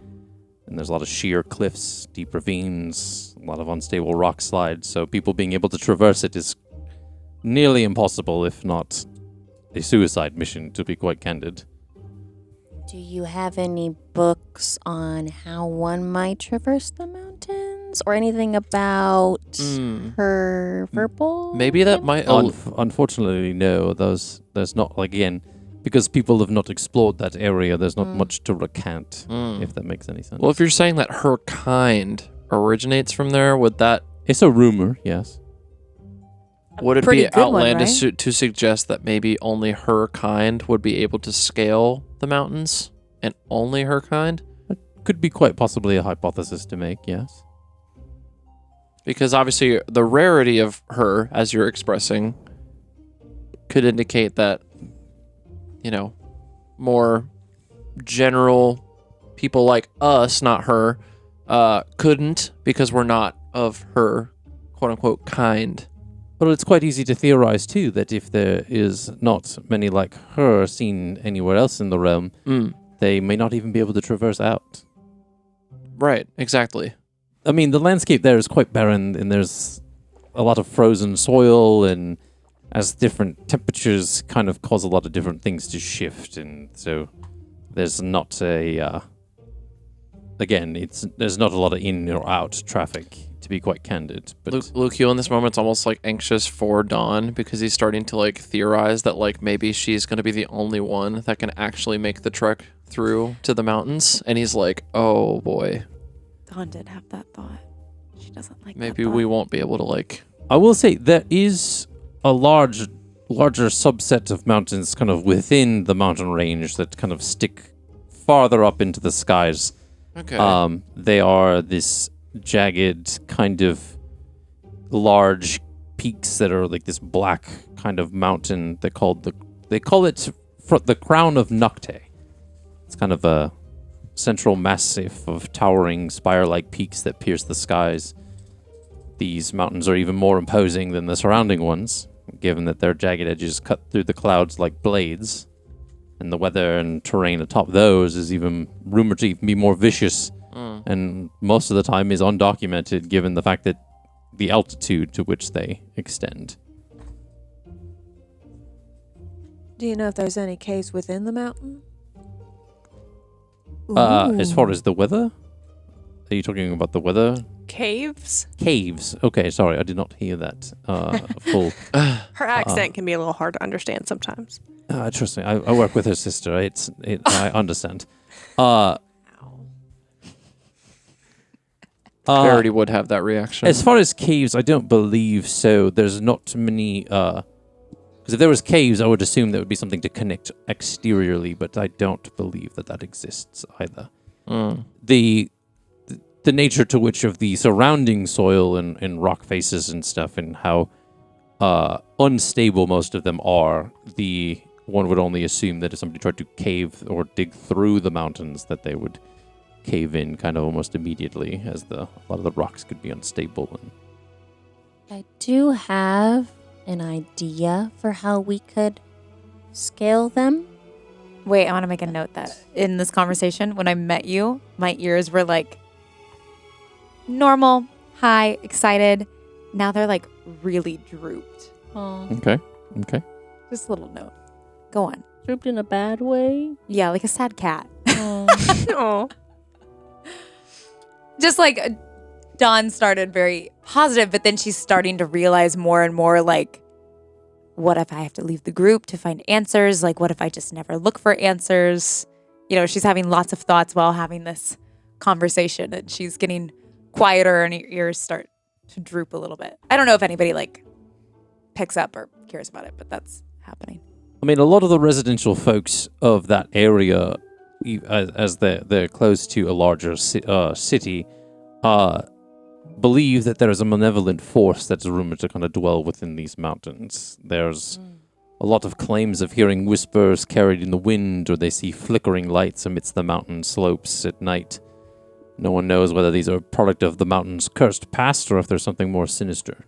And there's a lot of sheer cliffs, deep ravines, a lot of unstable rock slides. So people being able to traverse it is nearly impossible, if not a suicide mission, to be quite candid. Do you have any books on how one might traverse the mountains? Or anything about her purple? Maybe that might... Unfortunately, no. There's not, again, because people have not explored that area, there's not much to recant, if that makes any sense. Well, if you're saying that her kind originates from there, would that... It's a rumor, yes. Would it pretty be good one, outlandish right? to suggest that maybe only her kind would be able to scale the mountains? And only her kind? Could be quite possibly a hypothesis to make, yes. Because obviously the rarity of her, as you're expressing, could indicate that, more general people like us, not her, couldn't, because we're not of her quote-unquote kind. But it's quite easy to theorize, too, that if there is not many like her seen anywhere else in the realm, they may not even be able to traverse out. Right, exactly. I mean, the landscape there is quite barren, and there's a lot of frozen soil, and as different temperatures kind of cause a lot of different things to shift, and so there's not there's not a lot of in or out traffic, to be quite candid. But Lucio in this moment's almost anxious for Dawn, because he's starting to theorize that maybe she's going to be the only one that can actually make the trek through to the mountains, and he's like, oh boy, Dawn did have that thought. She doesn't like maybe that we thought. won't be able to I will say there is a larger subset of mountains kind of within the mountain range that kind of stick farther up into the skies. Okay. They are this jagged kind of large peaks that are this black kind of mountain. They call it the crown of Nocte. It's kind of a central massif of towering spire-like peaks that pierce the skies. These mountains are even more imposing than the surrounding ones, given that their jagged edges cut through the clouds like blades. And the weather and terrain atop those is even rumored to even be more vicious, and most of the time is undocumented, given the fact that the altitude to which they extend. Do you know if there's any caves within the mountain? As far as the weather? Are you talking about the weather? Caves? Caves. Okay, sorry, I did not hear that full. Her accent can be a little hard to understand sometimes. Trust me, I work with her sister. I understand. Verity would have that reaction. As far as caves, I don't believe so. There's not many. Because if there was caves, I would assume there would be something to connect exteriorly, but I don't believe that exists either. The nature to which of the surrounding soil and rock faces and stuff, and how unstable most of them are, one would only assume that if somebody tried to cave or dig through the mountains, that they would cave in kind of almost immediately, as a lot of the rocks could be unstable. And I do have an idea for how we could scale them. Wait, I want to make a note that in this conversation, when I met you, my ears were like normal, high, excited. Now they're like really drooped. Oh, Okay. Just a little note. Go on. drooped in a bad way. Yeah, like a sad cat. Oh. Oh. Just like Dawn started very positive, but then she's starting to realize more and more like, what if I have to leave the group to find answers? Like, what if I just never look for answers? You know, she's having lots of thoughts while having this conversation, and she's getting quieter and her ears start to droop a little bit. I don't know if anybody like picks up or cares about it, but that's happening. I mean, a lot of the residential folks of that area, as they're close to a larger city, believe that there is a malevolent force that's rumored to kind of dwell within these mountains. There's a lot of claims of hearing whispers carried in the wind, or they see flickering lights amidst the mountain slopes at night. No one knows whether these are a product of the mountain's cursed past or if there's something more sinister.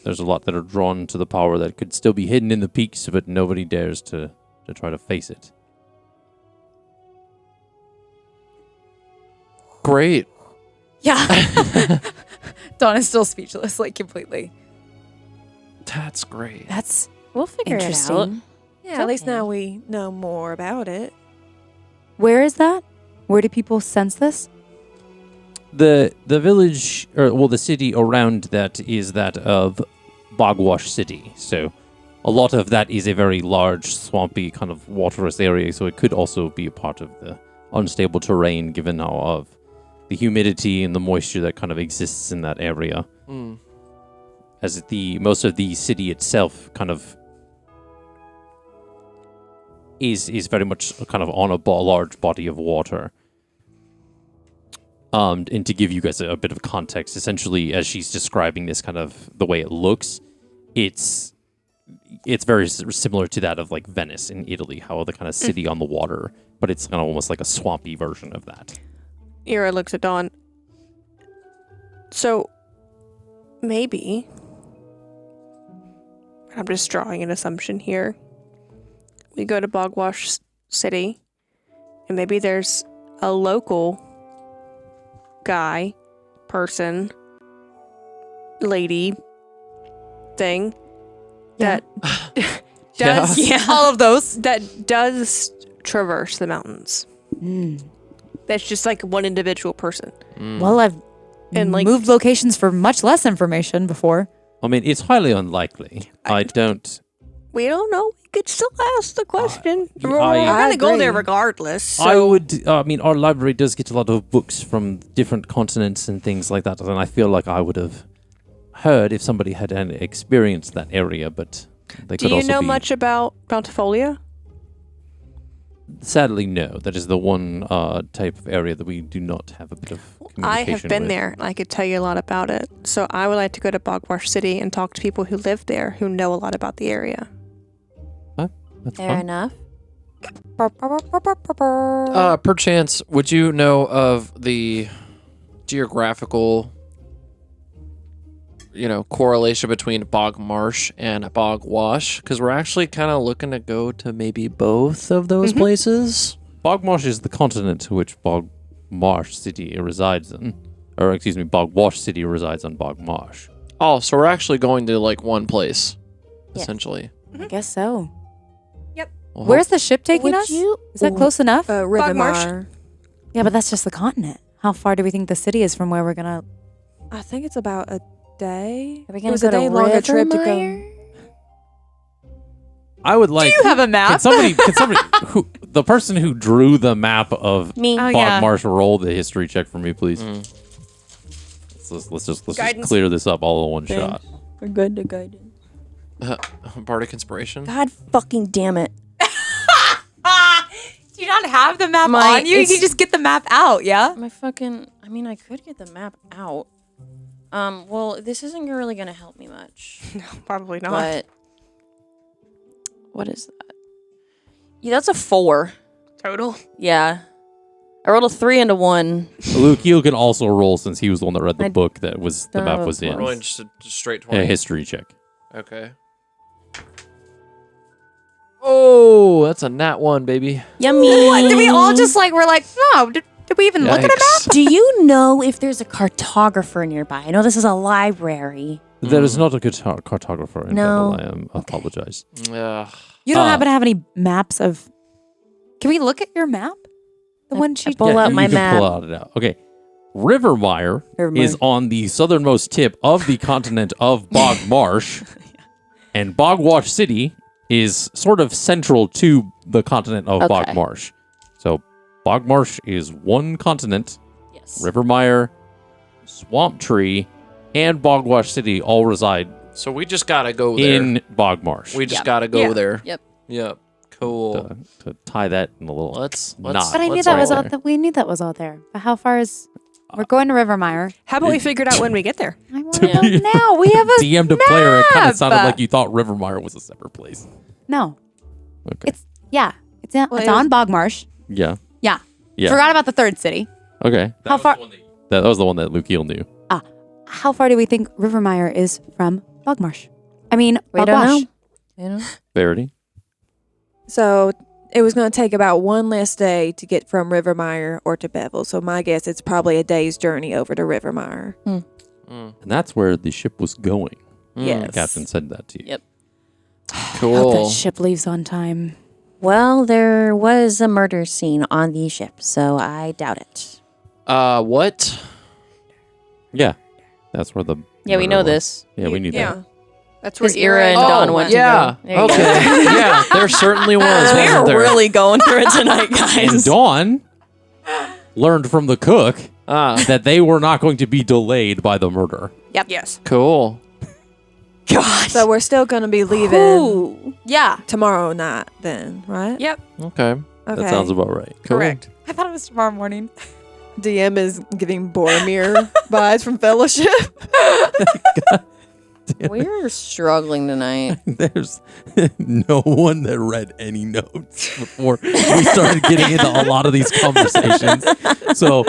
There's a lot that are drawn to the power that could still be hidden in the peaks, but nobody dares to try to face it. Great. Yeah. Dawn is still speechless, like completely. That's great. That's We'll figure it out. interesting. Yeah, at least now we know more about it. Where is that? Where do people sense this? The village, the city around that is that of Bogwash City. So a lot of that is a very large, swampy, kind of waterless area. So it could also be a part of the unstable terrain, given how of the humidity and the moisture that kind of exists in that area. As most of the city itself kind of is very much kind of on a large body of water. And to give you guys a bit of context, essentially, as she's describing this kind of the way it looks, it's very similar to that of like Venice in Italy, how the kind of city on the water, but it's kind of almost like a swampy version of that. Ira looks at Dawn. So, maybe, I'm just drawing an assumption here. We go to Bogwash City, and maybe there's a local guy, person, lady, thing that does all of those. that does traverse the mountains. That's just like one individual person. Well, I've And, like- moved locations for much less information before. I mean, it's highly unlikely. I don't. We don't know. We could still ask the question. I We're gonna go there agree. regardless. So. I would. I mean, our library does get a lot of books from different continents and things like that, and I feel like I would have heard if somebody had experienced that area, but they Do could you also know be. much about Bountifolia? Sadly, no. That is the one type of area that we do not have a bit of communication I have been with. there, and I could tell you a lot about it. So I would like to go to Bogwash City and talk to people who live there who know a lot about the area. That's Fair fine. enough. Perchance, would you know of the geographical, correlation between bog marsh and bog wash? Because we're actually kind of looking to go to maybe both of those places. Bog Marsh is the continent to which Bog Marsh City resides in. Or, excuse me, Bog Wash City resides on Bog Marsh. Oh, so we're actually going to like one place, Yes. essentially. I guess so. Well, Where's the ship taking Would us? you- Is that close enough? River Marsh? Marsh. Yeah, but that's just the continent. How far do we think the city is from where we're gonna? I think it's about a day. Are we It gonna was go a to day longer trip to go. Rivermire? I would like. Do you have a map? Can somebody the person who drew the map of Me. Oh, Bog yeah. Marsh roll the history check for me, please? Let's just Guidance. clear this up all in one Thanks. shot. We're good to guidance. Bardic Inspiration. God fucking damn it. Do you not have the map My- on you? You it's- can just get the map out, yeah? My fucking. I mean, I could get the map out. Well, this isn't really gonna help me much. No, probably not. But what is that? Yeah, that's a 4. Total. Yeah, I rolled a 3 and a 1. Luke, you can also roll since he was the one that read the I book that was the don't map have was a in. Rolling just straight A 20. history check. Okay. Oh, that's a nat 1, baby. Yummy. What? Did we all just we're like, no, did we even look at a map? Yikes. Do you know if there's a cartographer nearby? I know this is a library. There is not a good cartographer in No. Bevel. I apologize. Ugh. You don't Uh, happen to have any maps of. Can we look at your map? The one she. pull up you my can map. Pull it out. Okay. Rivermire Rivermire. is on the southernmost tip of the continent of Bog Marsh, and Bog Wash City is sort of central to the continent of Bog Okay. Marsh. So Bog Marsh is one continent. Yes. Rivermire, Swamp Tree, and Bog Wash City all reside So we just gotta go there. in Bog Marsh. We just Yep. gotta go Yeah. there. Yep. Yep. Cool. to tie that in a little Let's knot. But I knew let's that all was there. out. We knew that was out there. But how far is? We're going to Rivermire. How about we figure it out when we get there? I want to know now. We have a DM to player, it kind map. of sounded like you thought Rivermire was a separate place. no. Okay. It's yeah. It's Well, it's it was- on Bogmarsh. Yeah. Yeah. Yeah. Forgot about the third city. Okay. How far? That was the one that Luke Heel knew. How far do we think Rivermire is from Bogmarsh? I mean, We don't Bogwash. know. You know? Verity. So it was going to take about one less day to get from Rivermire or to Bevel. So my guess it's probably a day's journey over to Rivermire. Mm. And that's where the ship was going. Yes. The captain said that to you. Yep. Hope Cool. that ship leaves on time. Well, there was a murder scene on the ship, so I doubt it. What? Yeah. That's where the Yeah, we murder know was. this. Yeah, we knew Yeah. that. That's where Because Ira and Oh, Dawn went yeah. to go. There you Okay. go. Yeah, there certainly was. Wasn't there? going through it tonight, And Dawn learned from the cook Ah, that they were not going to be delayed by the murder. Yes. cool. Gosh. So we're still going to be leaving Yeah. tomorrow night then, right? Yep. Okay. Okay. That sounds about right. Cool. Correct. I thought it was tomorrow morning. DM is giving Boromir vibes from Fellowship. We're struggling tonight. There's no one that read any notes before we started getting into a lot of these conversations. So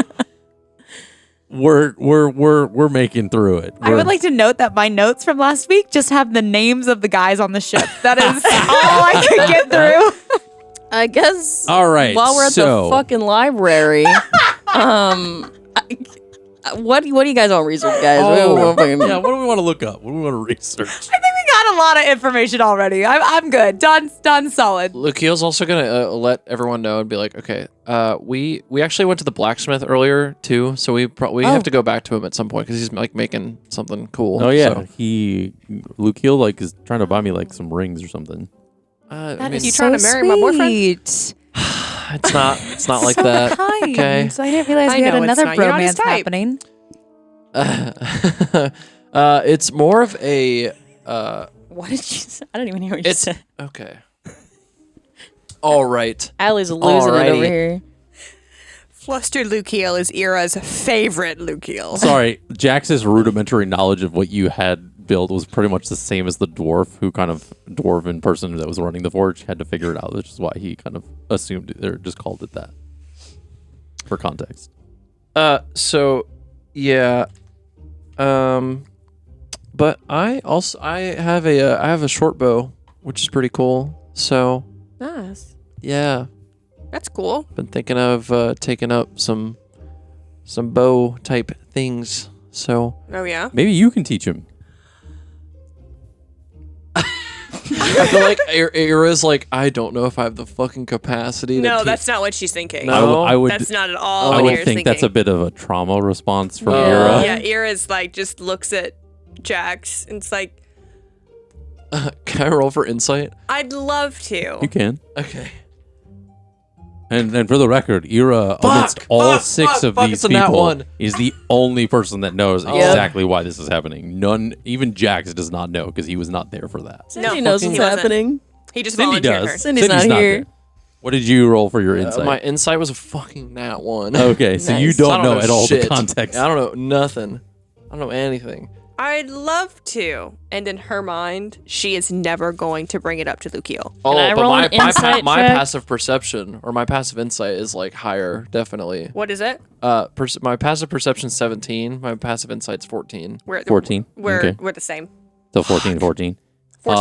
we're making through it. I would like to note that my notes from last week just have the names of the guys on the ship. That is all I could get through. I guess. All right. While we're at so, the fucking library, what do you guys want research, guys? Oh, yeah, what do we want to look up? What do we want to research? I think we got a lot of information already. I'm good. Done solid. Lukeel's also gonna let everyone know and be like, okay, we actually went to the blacksmith earlier too, so we have to go back to him at some point because he's like making something cool. Oh yeah, so, Luke Heel is trying to buy me like some rings or something. I That mean, is You trying to marry my boyfriend? sweet. it's not like So that. kind. Okay. So I didn't realize I we had know, it's another not- you're not his bromance type. happening. It's more of a What did you say? I don't even hear what you it's said. okay. All right. Allie's losing it Alrighty. over here. Flustered Lukiel is Ira's favorite Lukiel. Sorry, Jax's rudimentary knowledge of what you had build was pretty much the same as the dwarven person that was running the forge had to figure it out, which is why he kind of assumed it, or just called it that. For context. So, yeah. But I have a short bow, which is pretty cool. So, Nice. yeah. That's cool. Been thinking of taking up some bow type things. So Oh yeah. Maybe you can teach him. I feel like Ira's like, I don't know if I have the fucking capacity. No, to that's not what she's thinking. No. I would That's not at all I what would Ira's think thinking. that's a bit of a trauma response from Yeah. Ira. Yeah, Ira's like just looks at Jax and it's like, Can I roll for insight? I'd love to. You can. Okay. And for the record, Ira, amongst all six of these it's a nat people, one. is the only person that knows Yep. exactly why this is happening. None, even Jax does not know because he was not there for that. Cindy knows he what's wasn't. happening. He just Cindy volunteered does. her. Cindy's not here. there. What did you roll for your insight? My insight was a fucking nat one. Okay, so you Nice. don't know at all shit. the context. I don't know nothing. I don't know anything. I'd love to. And in her mind, she is never going to bring it up to Lucio. Oh, I but roll my an insight my check? passive perception or my passive insight is like higher, definitely. What is it? My passive perception 17. My passive insight's 14. We're 14. We're Okay. we're the same. So 14. 14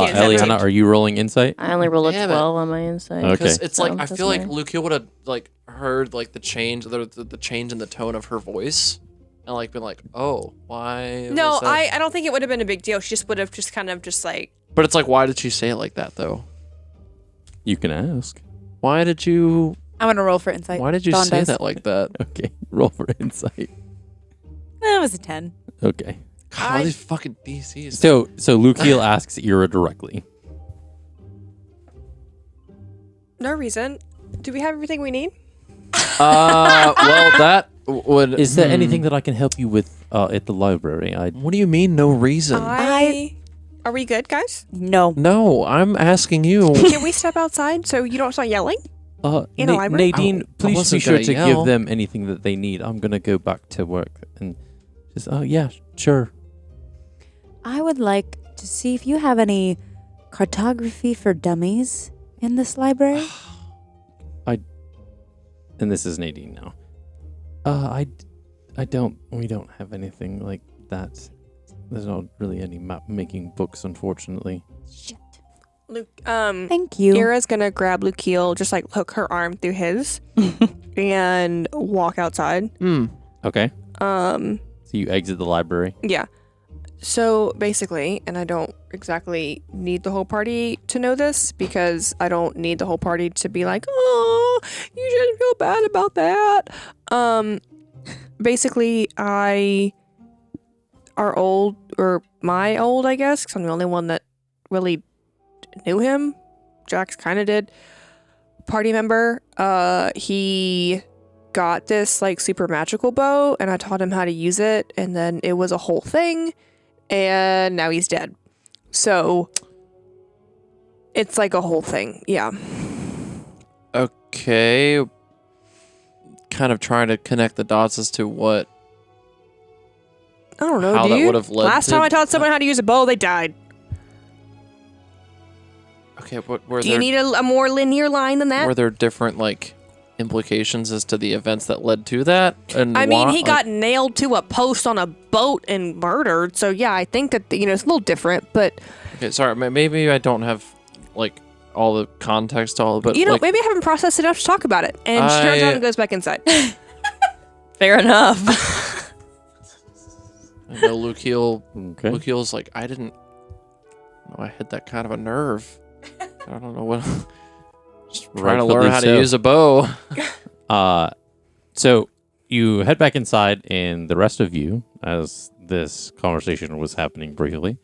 and 17. Eliana, are you rolling insight? I only rolled a Damn it. 12 on my insight. Okay. Because it's like So I that's feel like my- Lucio would have like heard like the change, the change in the tone of her voice, and like been like, oh, why? No, was that? I don't think it would have been a big deal. She just would have just kind of just like, But it's like, why did she say it like that though? You can ask. Why did you? I'm gonna roll for insight. Why did you Dawn say does. that like that? Okay, roll for insight. That was a 10. Okay. God, all these fucking DCs. So Lukiel asks Ira directly. no reason. Do we have everything we need? Well, that would. Is there anything that I can help you with at the library? What do you mean, no reason? Are we good, guys? No. No, I'm asking you. Can we step outside so you don't start yelling? In a library? Nadine, I please be wasn't sure gonna to yell. give them anything that they need. I'm gonna go back to work and just. Oh yeah, sure. I would like to see if you have any cartography for dummies in this library. And this is Nadine now. I don't. We don't have anything like that. There's not really any map making books, unfortunately. Shit. Luke, Thank you. Ira's gonna grab Lukiel, just like hook her arm through his, and walk outside. Okay. Um, So you exit the library. yeah. So basically, and I don't exactly need the whole party to know this because I don't need the whole party to be like, oh, you shouldn't feel bad about that. Basically, my old, I guess, because I'm the only one that really knew him. Jax kind of did. Party member. He got this like super magical bow, and I taught him how to use it, and then it was a whole thing, and now he's dead. So it's like a whole thing. Yeah. Okay. Kind of trying to connect the dots as to what. I don't know. How do that you? would have led Last to- time I taught someone how to use a bow, they died. Okay, but were Do you there need a more linear line than that? were there different like implications as to the events that led to that? And I mean, why- he like- got nailed to a post on a boat and murdered. So yeah, I think that it's a little different. But Okay, sorry. Maybe I don't have like all the context, but like, maybe I haven't processed enough to talk about it. And she turns I- around and goes back inside. Fair enough. I know Lukiel. Okay. Lukiel's like, I didn't know I had that kind of a nerve. I don't know what. Just trying to Rightfully learn how so. to use a bow. So you head back inside, and the rest of you, as this conversation was happening briefly,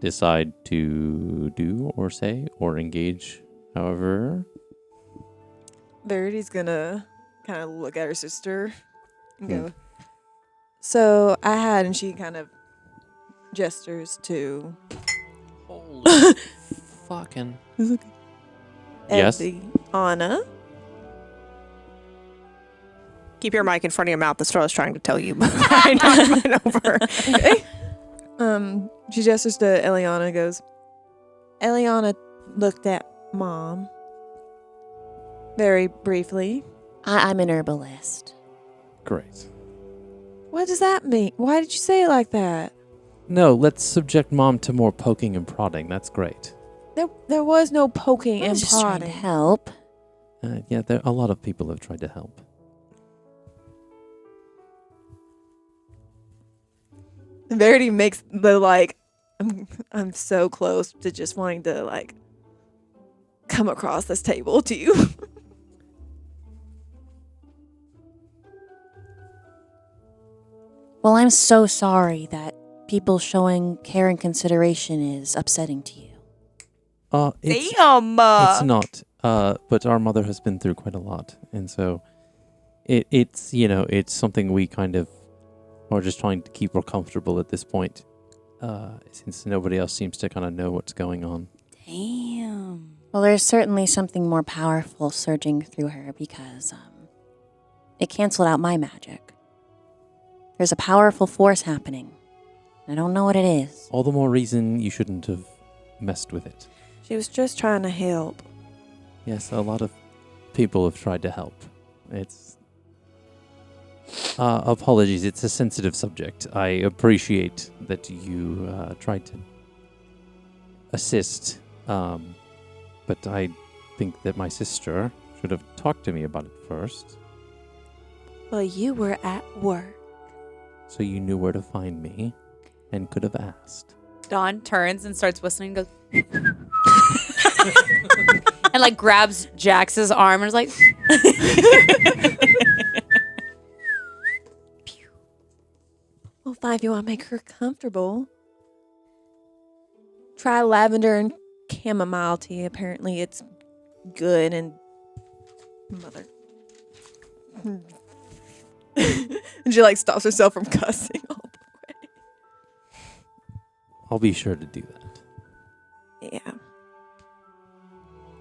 decide to do or say or engage however. Verity's gonna kind of look at her sister and go, so I had, and she kind of gestures to Holy fucking. Yes? Anna. Keep your mic in front of your mouth. That's what I was trying to tell you. I knocked mine over. She gestures to Eliana and goes, Eliana looked at Mom very briefly. I'm an herbalist. Great. What does that mean? Why did you say it like that? No, let's subject Mom to more poking and prodding. That's great. There was no poking I and was just trying to prodding. help. Yeah, a lot of people have tried to help. Verity makes the I'm so close to just wanting to come across this table to you. Well, I'm so sorry that people showing care and consideration is upsetting to you. It's Damn. it's not. But our mother has been through quite a lot, and so it's it's something we kind of are just trying to keep her comfortable at this point, since nobody else seems to kind of know what's going on. Damn. Well, there's certainly something more powerful surging through her because it canceled out my magic. There's a powerful force happening. I don't know what it is. All the more reason you shouldn't have messed with it. She was just trying to help. Yes, a lot of people have tried to help. It's apologies. It's a sensitive subject. I appreciate that you tried to assist, but I think that my sister should have talked to me about it first, Well, you were at work. so you knew where to find me and could have asked. Dawn turns and starts whistling and goes and grabs Jax's arm and is like Well, fine, if you want to make her comfortable. Try lavender and chamomile tea. Apparently it's good and mother. And she stops herself from cussing all the way. I'll be sure to do that. Yeah.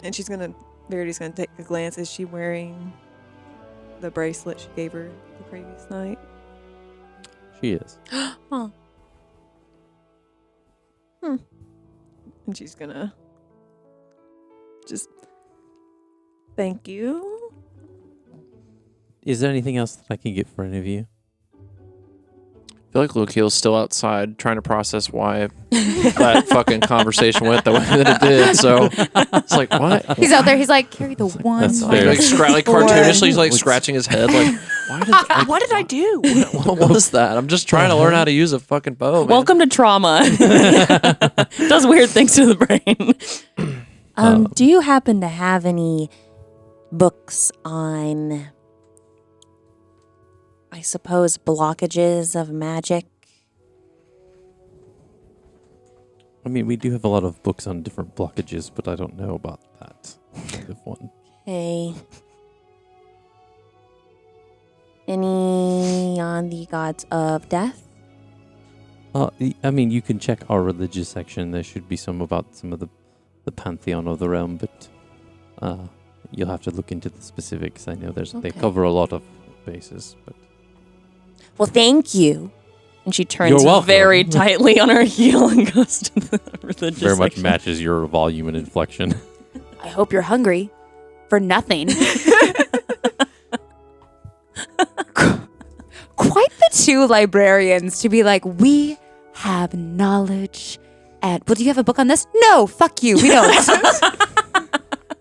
And Verity's gonna take a glance. Is she wearing the bracelet she gave her the previous night? She is. And she's gonna just thank you. Is there anything else that I can get for any of you? I feel like Lukeel's still outside trying to process why that fucking conversation went the way that it did. So it's like, what? he's out there. He's like, carry the one. That's light." fair. Cartoonishly, he's scratching his head. Why did What did I do? what was that? I'm just trying to learn how to use a fucking bow. Man. Welcome to trauma. Does weird things to the brain. Do you happen to have any books on, I suppose, blockages of magic? I mean, we do have a lot of books on different blockages, but I don't know about that kind of one. Hey. Any on the gods of death? I mean, you can check our religious section. There should be some about some of the pantheon of the realm, but you'll have to look into the specifics. I know they Okay. cover a lot of bases, but Well, thank you. And she You're turns welcome. very tightly on her heel and goes to the religious very much section. matches your volume and inflection. I hope you're hungry for nothing. Quite the two librarians to be like, we have knowledge. And well, do you have a book on this? No, fuck you. We don't.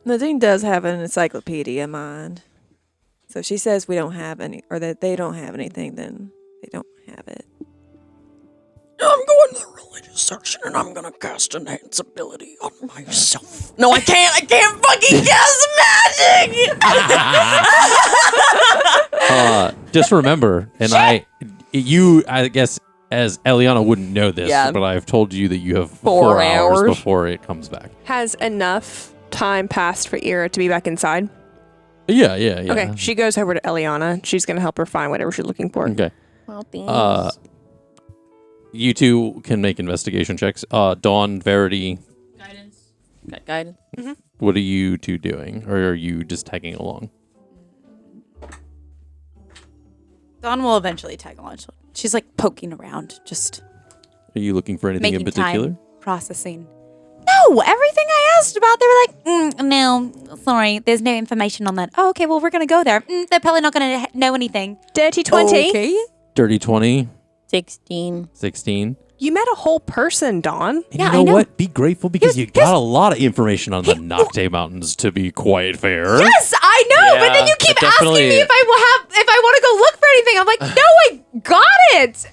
Nadine does have an encyclopedia in mind. So if she says we don't have any, or that they don't have anything, then they don't have it. I'm going to the religious section and I'm going to cast enhance ability on myself. No, I can't. I can't fucking cast magic. Just remember, and I guess, as Eliana wouldn't know this, Yeah. but I've told you that you have 4 4 hours hours. before it comes back. Has enough time passed for Ira to be back inside? Yeah. Okay, she goes over to Eliana. She's going to help her find whatever she's looking for. Okay. Well, thanks. You two can make investigation checks. Dawn, Verity, Got guidance. what are you two doing? Or are you just tagging along? Dawn will eventually tag along. She's poking around, just Are you looking for anything in Making particular? time processing. No, everything I asked about, they were like, no, sorry, there's no information on that. Oh, okay, well, we're going to go there. They're probably not going to know anything. Dirty 20. Okay. Dirty 20, 16. 16. You met a whole person, Dawn. And Yeah, you know I know. what? Be grateful because you got a lot of information on the Nocte Mountains, to be quite fair. Yes, I know, but then Yeah, you keep it asking definitely- me if I want to go look for anything. I'm like, no, I got it.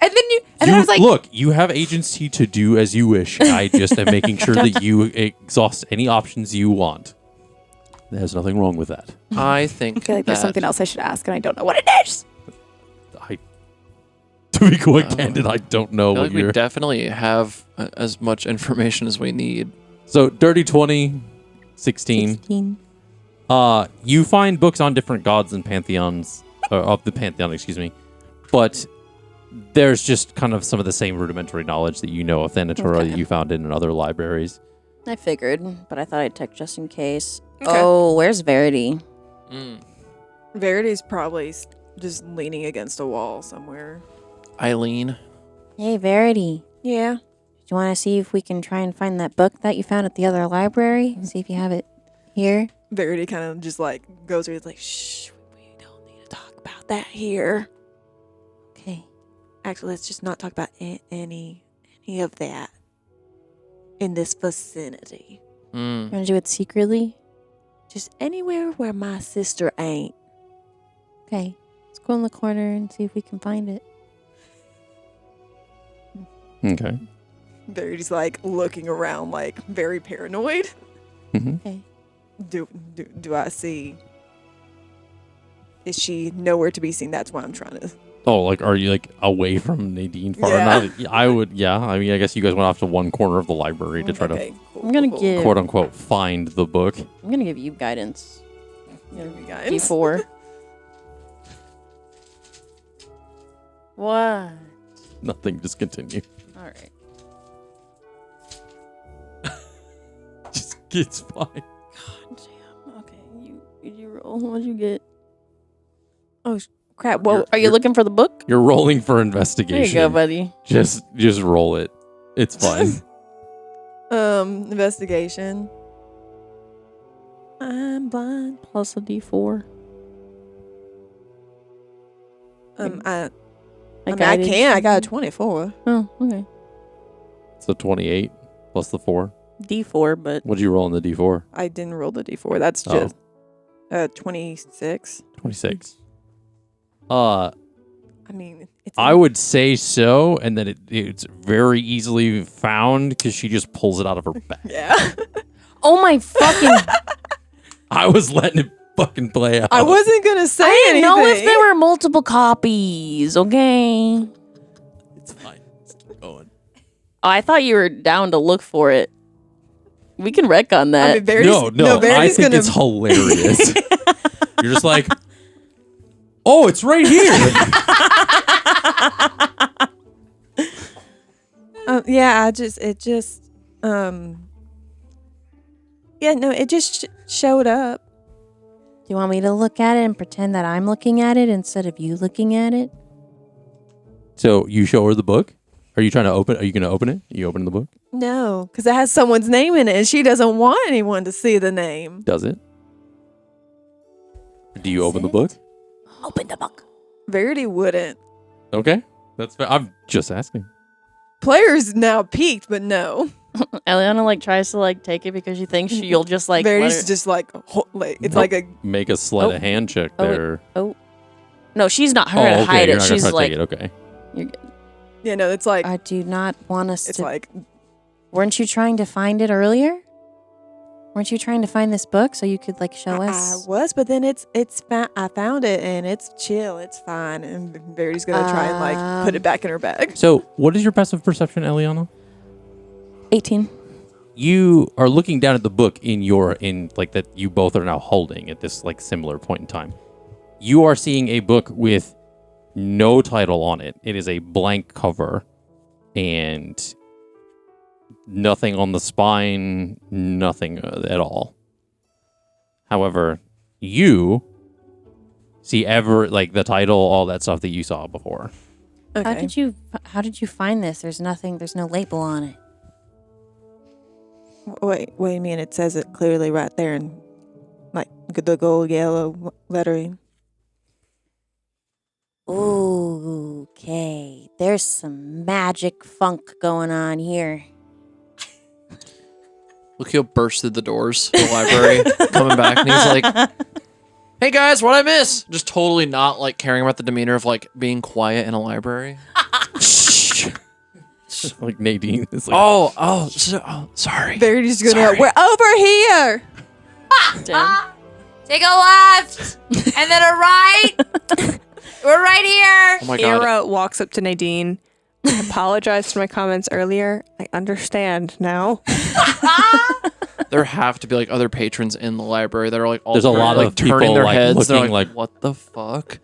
And then I was like, look, you have agency to do as you wish. I just am making sure that you exhaust any options you want. There's nothing wrong with that. I think I feel like there's that- something else I should ask, and I don't know what it is. To be quite candid, I don't know I feel what like we you're... definitely have as much information as we need. So, Dirty 20, 16. 16. You find books on different gods and pantheons, of the pantheon, excuse me. But there's just kind of some of the same rudimentary knowledge that you know of Thanatora Okay. that you found in other libraries. I figured, but I thought I'd check just in case. Okay. Oh, where's Verity? Verity's probably just leaning against a wall somewhere. Eileen. Hey, Verity. Yeah. Do you want to see if we can try and find that book that you found at the other library? See if you have it here? Verity kind of just like goes over, like, shh, we don't need to talk about that here. Okay. Actually, let's just not talk about any of that in this vicinity. You want to do it secretly? Just anywhere where my sister ain't. Okay. Let's go in the corner and see if we can find it. Okay. Verity's like looking around, like very paranoid. Okay. Do I see? Is she nowhere to be seen? That's why I'm trying to. Oh, like, are you, like, away from Nadine far Yeah. enough? I would, yeah. I mean, I guess you guys went off to one corner of the library to try Okay, cool, I'm gonna cool, give- quote unquote find the book. I'm going to give you guidance. Give me guidance. D4. What? Nothing, just continue. All right. Just, it's fine. Damn. Okay. You roll. What'd you get? Oh, crap. Well, You're- are you you're- looking for the book? You're rolling for There investigation. you go, buddy. Just roll it. It's fine. Investigation. I'm blind. Plus a D4. I I can. I got a 24. Oh, okay. So 28 plus the 4. D4, but What'd you roll in the D4? I didn't roll the D4. That's Oh. just 26. 26. I mean, it's I would say so, and then it's very easily found because she just pulls it out of her bag. yeah. oh my fucking! I was letting it fucking play out. I wasn't gonna say I didn't know if anything. there were multiple copies. Okay. It's fine. Let's keep going. Oh, I thought you were down to look for it. We can wreck on that. I mean, Verity's, No, I Verity's think gonna. it's hilarious. You're just like, oh, it's right here. Yeah, it just showed up. Do you want me to look at it and pretend that I'm looking at it instead of you looking at it? So you show her the book? Are you trying to open? Are you going to open it? Are you opening the book? No, because it has someone's name in it, and she doesn't want anyone to see the name. Does it? Do you open the book? Open the book. Verity wouldn't. Okay, that's fair. I'm just asking. Players now peaked, but no. Eliana tries to take it because she thinks you'll just let Verity's her- just it's Nope. like a. Make a sleight Oh. of hand check Oh, wait. there. No, she's not her Oh, to okay. hide You're it. not gonna She's try to take it. Okay. You're good. Yeah, no, it's like I do not want us it's to. like Weren't you trying to find it earlier? Weren't you trying to find this book so you could show I us? was, but then I found it and it's chill, it's fine, and Verity's gonna try and put it back in her bag. So, what is your passive perception, Eliana? 18. You are looking down at the book that you both are now holding at this similar point in time. You are seeing a book with no title on it. It is a blank cover and nothing on the spine, nothing at all. However, you see the title, all that stuff that you saw before. Okay. How did you find this? There's no label on it. Wait a minute. It says it clearly right there in like the gold yellow lettering. Okay, there's some magic funk going on here. Lucio bursts through the doors to the library, coming back, and he's like, "Hey guys, what I miss?" Just totally not like caring about the demeanor of like being quiet in a library. Like Nadine is like, Sorry. They're just gonna. Sorry. We're over here. Take a left and then a right. We're right here. Oh my god. Ira walks up to Nadine. I apologize for my comments earlier. I understand now. There have to be like other patrons in the library that are like all There's a lot like of turning people, their like, heads. They're looking like, like- what the fuck?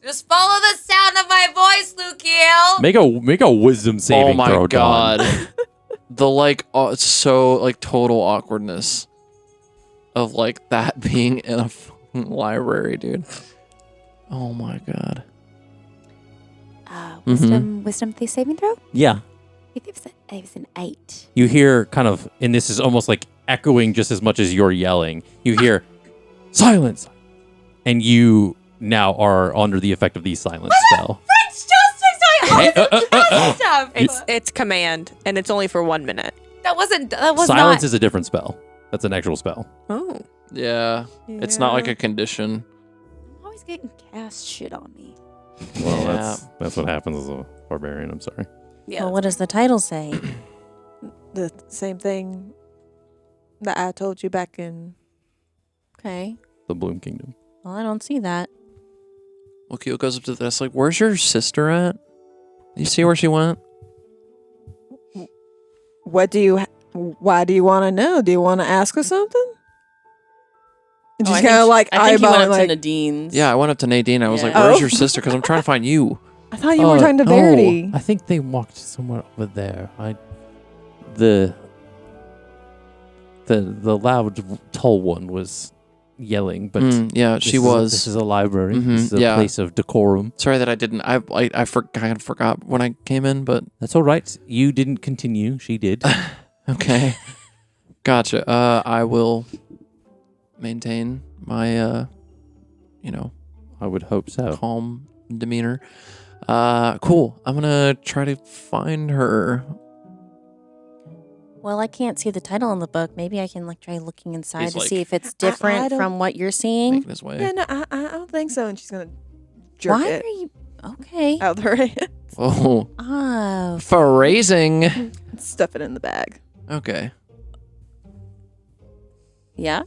Just follow the sound of my voice, Lucio. make a wisdom saving Oh my throw, god. Dawn. The like so like total awkwardness of like that being in a fucking library, dude. Oh my god. Wisdom saving throw? Yeah. It was an 8. You hear kind of, and this is almost like echoing just as much as you're yelling. You hear silence, and you now are under the effect of the silence spell. Hey, Stuff. It's command, and it's only for 1 minute. That was silence not. is a different spell. That's an actual spell. Oh. Yeah. It's not like a condition. I'm always getting cast shit on me. Well, Yeah. that's what happens as a barbarian. I'm sorry. Yeah. Well, what does the title say? The same thing that I told you back in. Okay. The Bloom Kingdom. Well, I don't see that. Lucio goes up to the desk like, where's your sister at? You see where she went? Why do you want to know? Do you want to ask her something? And she's kind of like I think he eyeballing, went up to like, Nadine's. Yeah, I went up to Nadine. I was like, Yeah. where's Oh. your sister? Because I'm trying to find you. I thought you were talking to Verity. I think they walked somewhere over there. The loud, tall one was yelling, but Yeah, this she is was. This is a library. Mhm, This is a yeah. place of decorum. Sorry that I didn't. I kind of forgot when I came in, but That's all right. You didn't continue. She did. okay. Gotcha. I will maintain my, I would hope so. calm demeanor. Cool. I'm gonna try to find her. Well, I can't see the title in the book. Maybe I can try looking inside He's to like- see if it's I different don't- from what you're seeing. Making his way. Yeah, no, I don't think so. And she's gonna jerk Why it are you okay? out of her hand, Oh, Oh, phrasing. stuff it in the bag. Okay. yeah.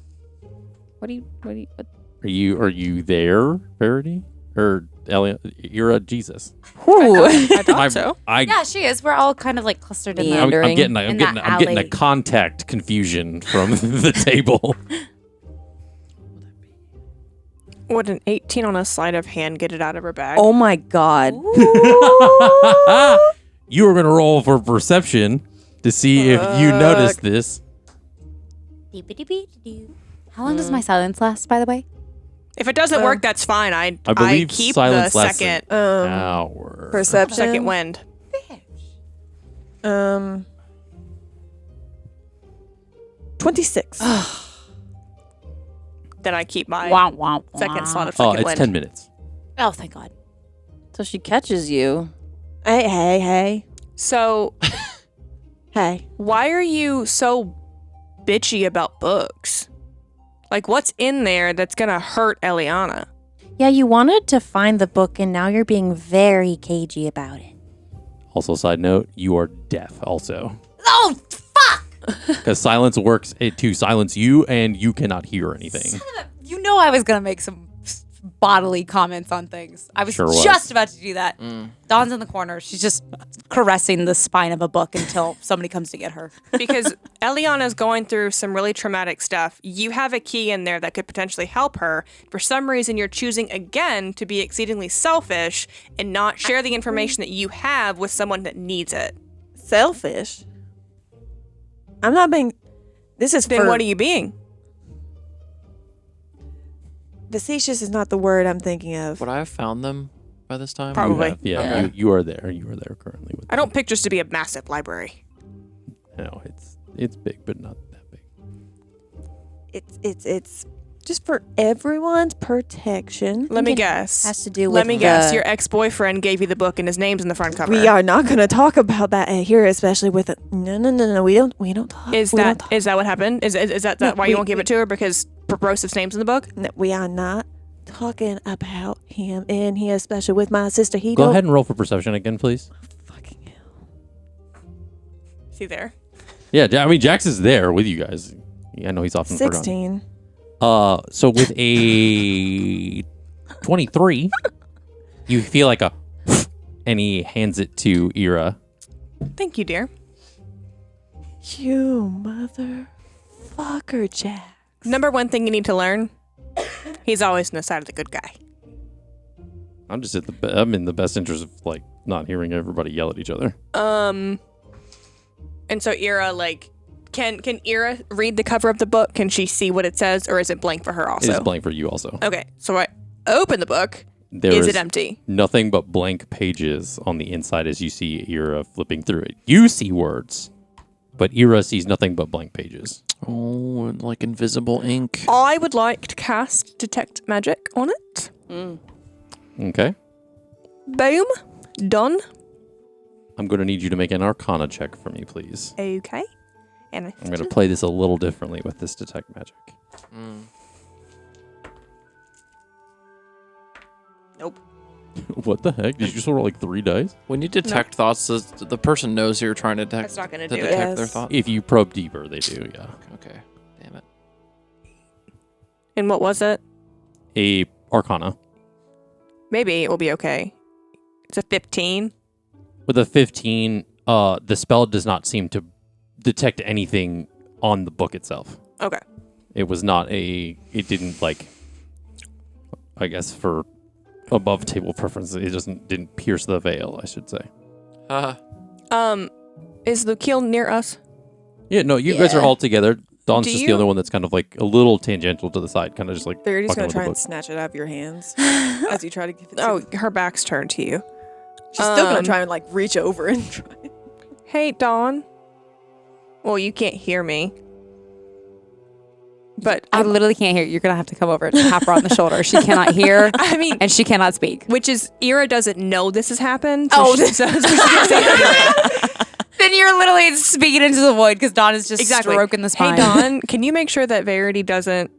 Are you there, Verity? Or Elliot? You're a Jesus. I thought so. Yeah, she is. We're all kind of like clustered in I'm there. getting In that a alley. contact confusion from the table. Would an 18 on a sleight of hand get it out of her bag? Oh my God. You were gonna roll for perception to see if you noticed this. How long does my silence last, by the way? If it doesn't work, that's fine. I believe keep silence the lasts second Hour. Perception. second wind. 26. Then I keep my Wow, wow, second slot of Oh, second it's wind. 10 minutes. Oh, thank God. So she catches you. Hey. So Hey. why are you so bitchy about books? Like, what's in there that's gonna hurt Eliana? Yeah, you wanted to find the book and now you're being very cagey about it. Also, side note, you are deaf also. Oh, fuck! Because silence works to silence you and you cannot hear anything. You know I was going to make some bodily comments on things. I was Sure was. just about to do that. Dawn's in the corner. She's just caressing the spine of a book until somebody comes to get her. Because Eliana's going through some really traumatic stuff. You have a key in there that could potentially help her. For some reason, you're choosing again to be exceedingly selfish and not share the information that you have with someone that needs it. Selfish. I'm not being. This is Then for. what are you being? Facetious is not the word I'm thinking of. Would I have found them by this time? Probably. Yeah, Okay. you are there. You are there currently. With I don't picture this to be a massive library. No, it's big, but not that big. It's just for everyone's protection. Let me guess. Has to do with Let me guess. the- Your ex-boyfriend gave you the book and his name's in the front cover. We are not going to talk about that here, especially with it. No. We don't talk. Is we that don't talk. is that what happened? Is that No, why you won't give it to her because Broseph's name's in the book? No, we are not talking about him in here, especially with my sister. He Go don't ahead and roll for perception again, please. fucking hell. Is he there? Yeah, I mean Jax is there with you guys. Yeah, I know he's often forgotten. 16. So with a 23, you feel like a, and he hands it to Ira. Thank you, dear. You motherfucker, Jack. Number one thing you need to learn: he's always on the side of the good guy. I'm just I'm in the best interest of like not hearing everybody yell at each other. And so Ira, can Ira read the cover of the book? Can she see what it says, or is it blank for her It also? is blank for you also. Okay, so I open the book. There Is it empty? Nothing but blank pages on the inside as you see Ira flipping through it. You see words, but Ira sees nothing but blank pages. Oh, and like invisible ink. I would like to cast Detect Magic on it. Okay. Boom. Done. I'm going to need you to make an Arcana check for me, please. Okay. And I'm going to play this a little differently with this Detect Magic. Nope. What the heck? Did you just roll like 3 dice? When you detect thoughts, the person knows you're trying to detect. That's not gonna to do it. detect their Yes. thoughts. If you probe deeper, they do, yeah. Okay, damn it. And what was it? A Arcana. Maybe it will be okay. It's a 15. With a 15, the spell does not seem to detect anything on the book itself. Okay. It was not it didn't like, I guess for above table preference, it didn't pierce the veil, I should say. Is Lukiel near us? Yeah, no, you guys are all together. Dawn's Do just you- the only one that's kind of like a little tangential to the side, kind of just like Verity's fucking going with to try the and book. snatch it out of your hands as you try to give it to Oh, me. her back's turned to you. She's still going um, to try and like reach over and try. Hey, Dawn. Well, you can't hear me. But I literally can't hear you. You're going to have to come over and tap her on the shoulder. She cannot hear I mean, and she cannot speak. which is Ira doesn't know this has happened. Oh. she can't say anything. Then you're literally speaking into the void because Dawn is just Exactly. stroking the spine. Hey, Dawn, can you make sure that Verity doesn't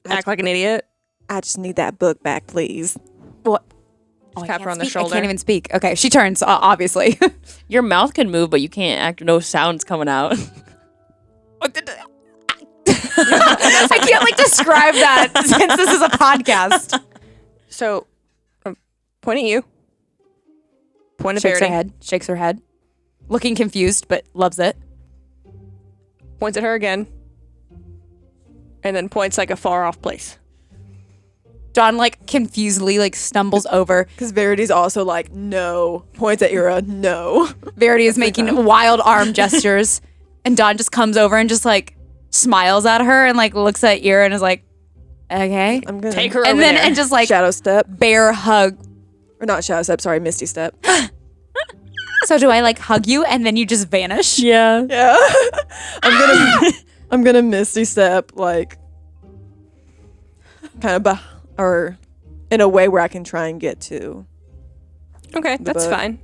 act like an idiot? I just need that book back, please. What? Tap her on the I shoulder. can't even speak. Okay, she turns, obviously. Your mouth can move, but you can't act. No sounds coming out. I can't like describe that since this is a podcast. So, point at you. Point at Shakes her Verity. head. Shakes her head. Looking confused, but loves it. Points at her again. And then points like a far off place. Dawn like confusedly like stumbles over. Because Verity's also like, no. Points at Ira, no. Verity is making wild arm gestures, and Dawn just comes over and just like smiles at her and like looks at Ira and is like, okay. I'm going to Take her And over then there. and just like Shadow Step. bear hug. Or not Shadow Step, sorry, Misty Step. So do I like hug you and then you just vanish? Yeah. Yeah. I'm gonna Misty Step, like, kind of or in a way where I can try and get to. Okay, that's book. fine.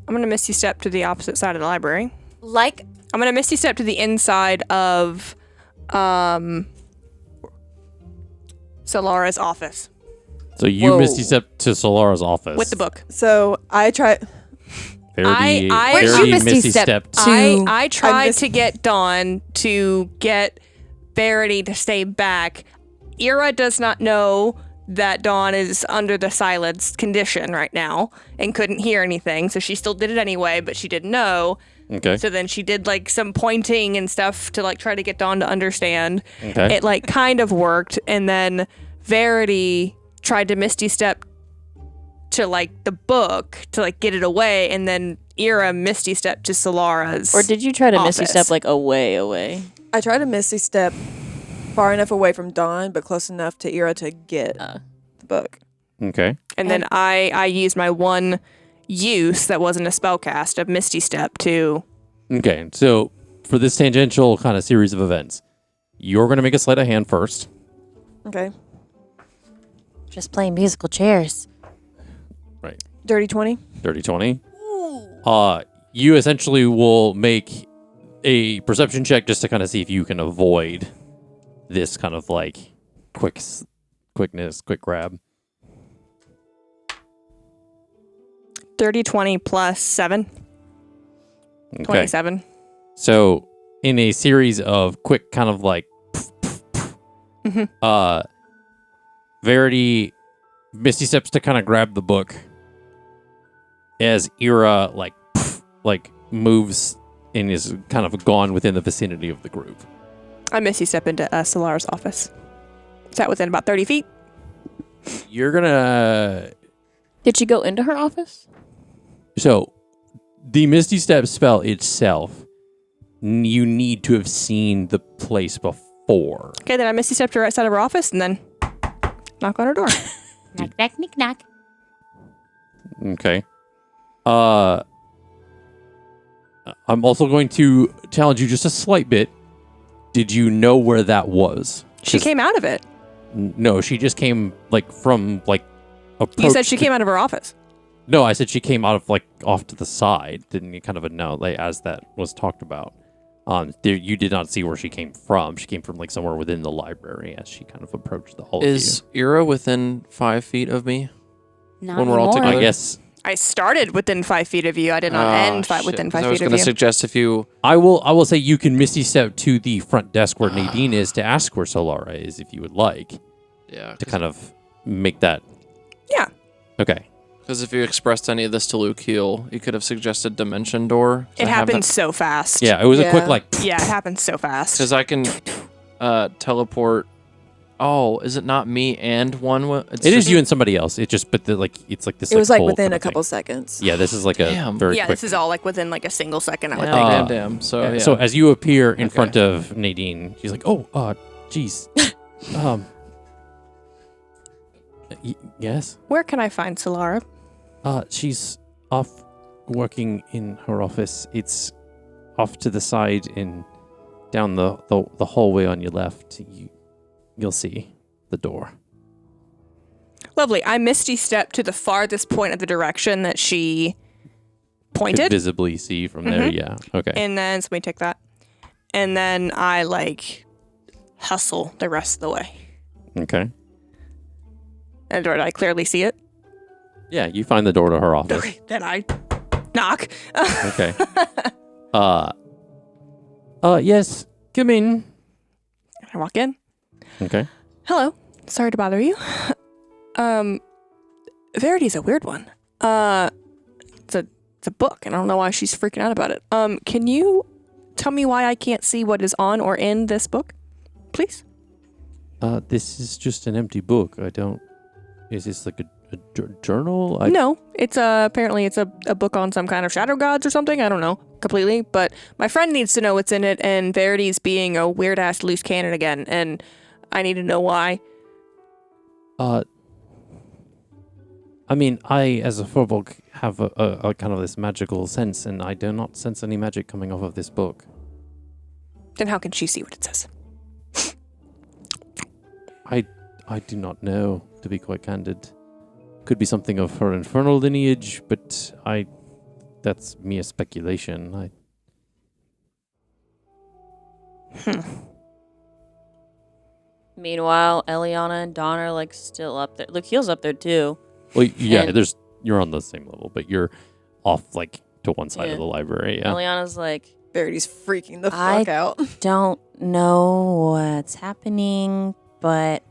I'm going to Misty Step to the opposite side of the library. Like I'm going to Misty Step to the inside of Solara's office So you Whoa. misty step to Solara's office. with the book. So I try. Verity, Where'd you Verity misty step stepped. to? I tried missed- to get Dawn to get Verity to stay back. Ira does not know that Dawn is under the silence condition right now and couldn't hear anything, so she still did it anyway, but she didn't know. Okay. So then she did like some pointing and stuff to like try to get Dawn to understand. Okay. It like kind of worked, and then Verity tried to Misty Step to like the book to like get it away, and then Ira Misty Step to Solara's. Or did you try to Misty office. Step like away? I try to Misty Step far enough away from Dawn, but close enough to Ira to get the book. Okay. And then I used my one use that wasn't a spell cast of Misty Step to... Okay, so for this tangential kind of series of events, you're going to make a sleight of hand first. Okay. Just playing musical chairs. Right. Dirty 20. Dirty 20. You essentially will make a perception check just to kind of see if you can avoid this kind of like quickness, quick grab. Dirty 20 plus 7. Okay. 27. So in a series of quick kind of like Verity Misty steps to kind of grab the book as Ira like moves and is kind of gone within the vicinity of the group. I Misty Step into Solar's office. Is that within about 30 feet? You're gonna... Did she go into her office? So, the Misty Step spell itself, you need to have seen the place before. Okay, then I Misty Step to the right side of her office and then knock on her door. Knock, knock, knock, knock. Okay. I'm also going to challenge you just a slight bit. Did you know where that was? She came out of it. No, she just came like from like You said she came out of her office. No, I said she came out of like off to the side. Didn't you kind of know like as that was talked about? You did not see where she came from. She came from like somewhere within the library as she kind of approached the whole. Is Ira within 5 feet of me? Not When we're all anymore. together? I guess I started within 5 feet of you. I did not end within 5 I was feet of gonna you. suggest if you... I will say you can Misty Step to the front desk where Nadine is to ask where Solara is if you would like Yeah. to kind of make that. Yeah. Okay. Because if you expressed any of this to Luke Heel, you could have suggested Dimension Door. It happened so fast. Yeah, it was a quick Yeah. like. Yeah, it happened so fast. Because I can teleport... Oh, is it not me and one? It is you and somebody else. It just, but it's like this. It was like full within kind a of thing. couple seconds. Yeah, this is like a Damn. very Yeah, quick. this is all like within like a single second. I would Damn, think. damn. So, Yeah, yeah. So as you appear in Okay. front of Nadine, she's like, "Oh, geez, yes, Where can I find Solara? she's off working in her office. It's off to the side and down the hallway on your left. You'll see the door." Lovely. I Misty Step to the farthest point of the direction that she Could pointed. visibly see from there. Yeah. Okay. And then, so we take that. And then I like hustle the rest of the way. Okay. And did I clearly see it? Yeah, you find the door to her office. Okay. Then I knock. Okay. Yes. Come in. I walk in. Okay. Hello. Sorry to bother you. Verity's a weird one. It's a book, and I don't know why she's freaking out about it. Can you tell me why I can't see what is on or in this book, please? This is just an empty book. I don't. Is this like a journal? No, it's apparently it's a book on some kind of shadow gods or something. I don't know completely, but my friend needs to know what's in it, and Verity's being a weird ass loose cannon again, and I need to know why. I mean, I, as a Furbolg, have a kind of this magical sense, and I do not sense any magic coming off of this book. Then how can she see what it says? I do not know, to be quite candid. Could be something of her infernal lineage, but that's mere speculation. Meanwhile, Eliana and Dawn are like still up there. Luke Heel's up there too. Well, yeah, And- you're on the same level, but you're off like to one side Yeah. of the library. Yeah. Eliana's like, Verity's freaking the I- fuck out. Don't know what's happening, but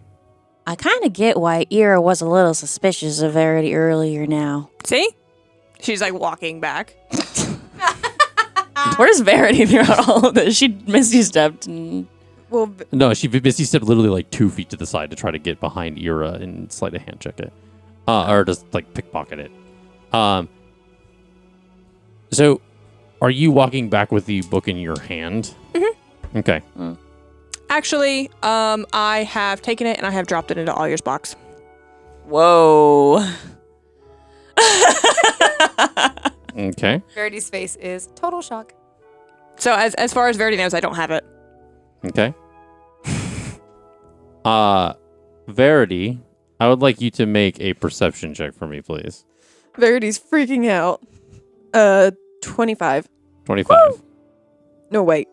I kind of get why Ira was a little suspicious of Verity earlier now. See? She's like walking back. where's Verity throughout all of this? She Misty stepped and Well, No, she Misty stepped literally like 2 feet to the side to try to get behind Ira and sleight of hand check it, or just like pickpocket it. So, are you walking back with the book in your hand? Mm-hmm. Okay. Actually, I have taken it and I have dropped it into Ollier's box. Whoa. Okay. Verity's face is total shock. So as far as Verity knows, I don't have it. Okay. Verity, I would like you to make a perception check for me, please. Verity's freaking out. 25. 25. No, wait.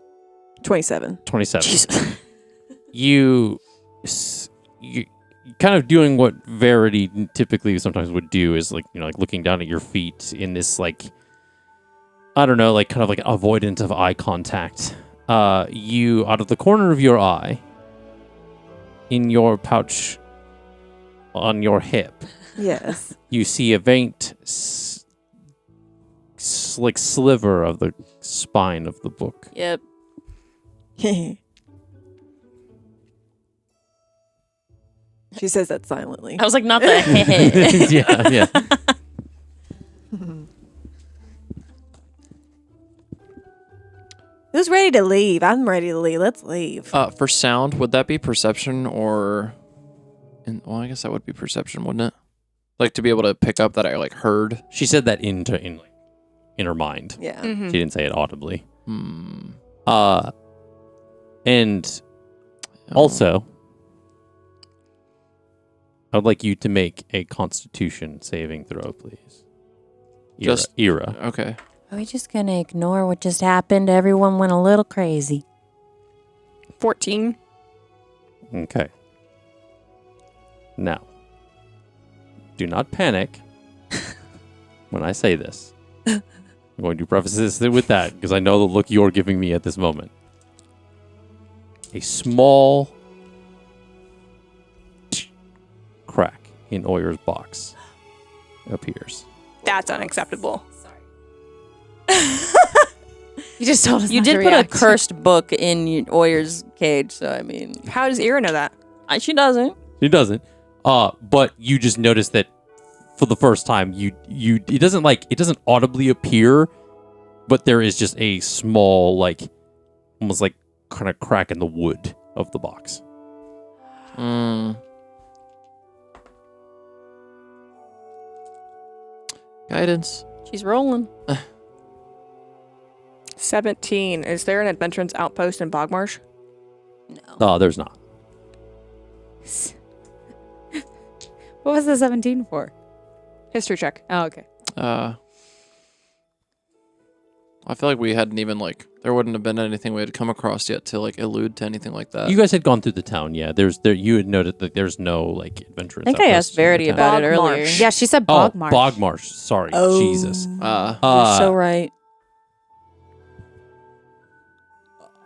27. 27. You kind of doing what Verity typically sometimes would do is like, like looking down at your feet in this like, I don't know, like kind of like avoidance of eye contact. You, out of the corner of your eye, in your pouch on your hip, Yes. you see a faint like sliver of the spine of the book. Yep. She says that silently. I was like, not the Yeah, yeah. Who's ready to leave? I'm ready to leave. Let's leave. For sound, would that be perception or? Well, I guess that would be perception, wouldn't it? Like to be able to pick up that I like heard. She said that in her mind. Yeah. Mm-hmm. She didn't say it audibly. Hmm. And also, I would like you to make a Constitution saving throw, please. Ira. Okay. Are we just gonna ignore what just happened? Everyone went a little crazy. 14. Okay. Now, do not panic when I say this. I'm going to preface this with that because I know the look you're giving me at this moment. A small crack in Oyer's box appears. That's unacceptable. You just told us You not to did put a react. cursed book in Oyer's cage, so I mean, How does Ira know that? she doesn't. He doesn't. But you just notice that for the first time, it doesn't audibly appear, but there is just a small, like, almost like kind of crack in the wood of the box. Guidance. She's rolling. 17. Is there an adventurance outpost in Bogmarsh? No, there's not. What was the 17 for? History check. Oh, okay. I feel like we hadn't even there wouldn't have been anything we had come across yet to allude to anything like that. You guys had gone through the town, yeah. You had noted that there's no adventurance. I think I asked Verity about it earlier. Yeah, she said Oh, Bogmarsh. Bogmarsh. Sorry, Oh. Jesus. You're so right.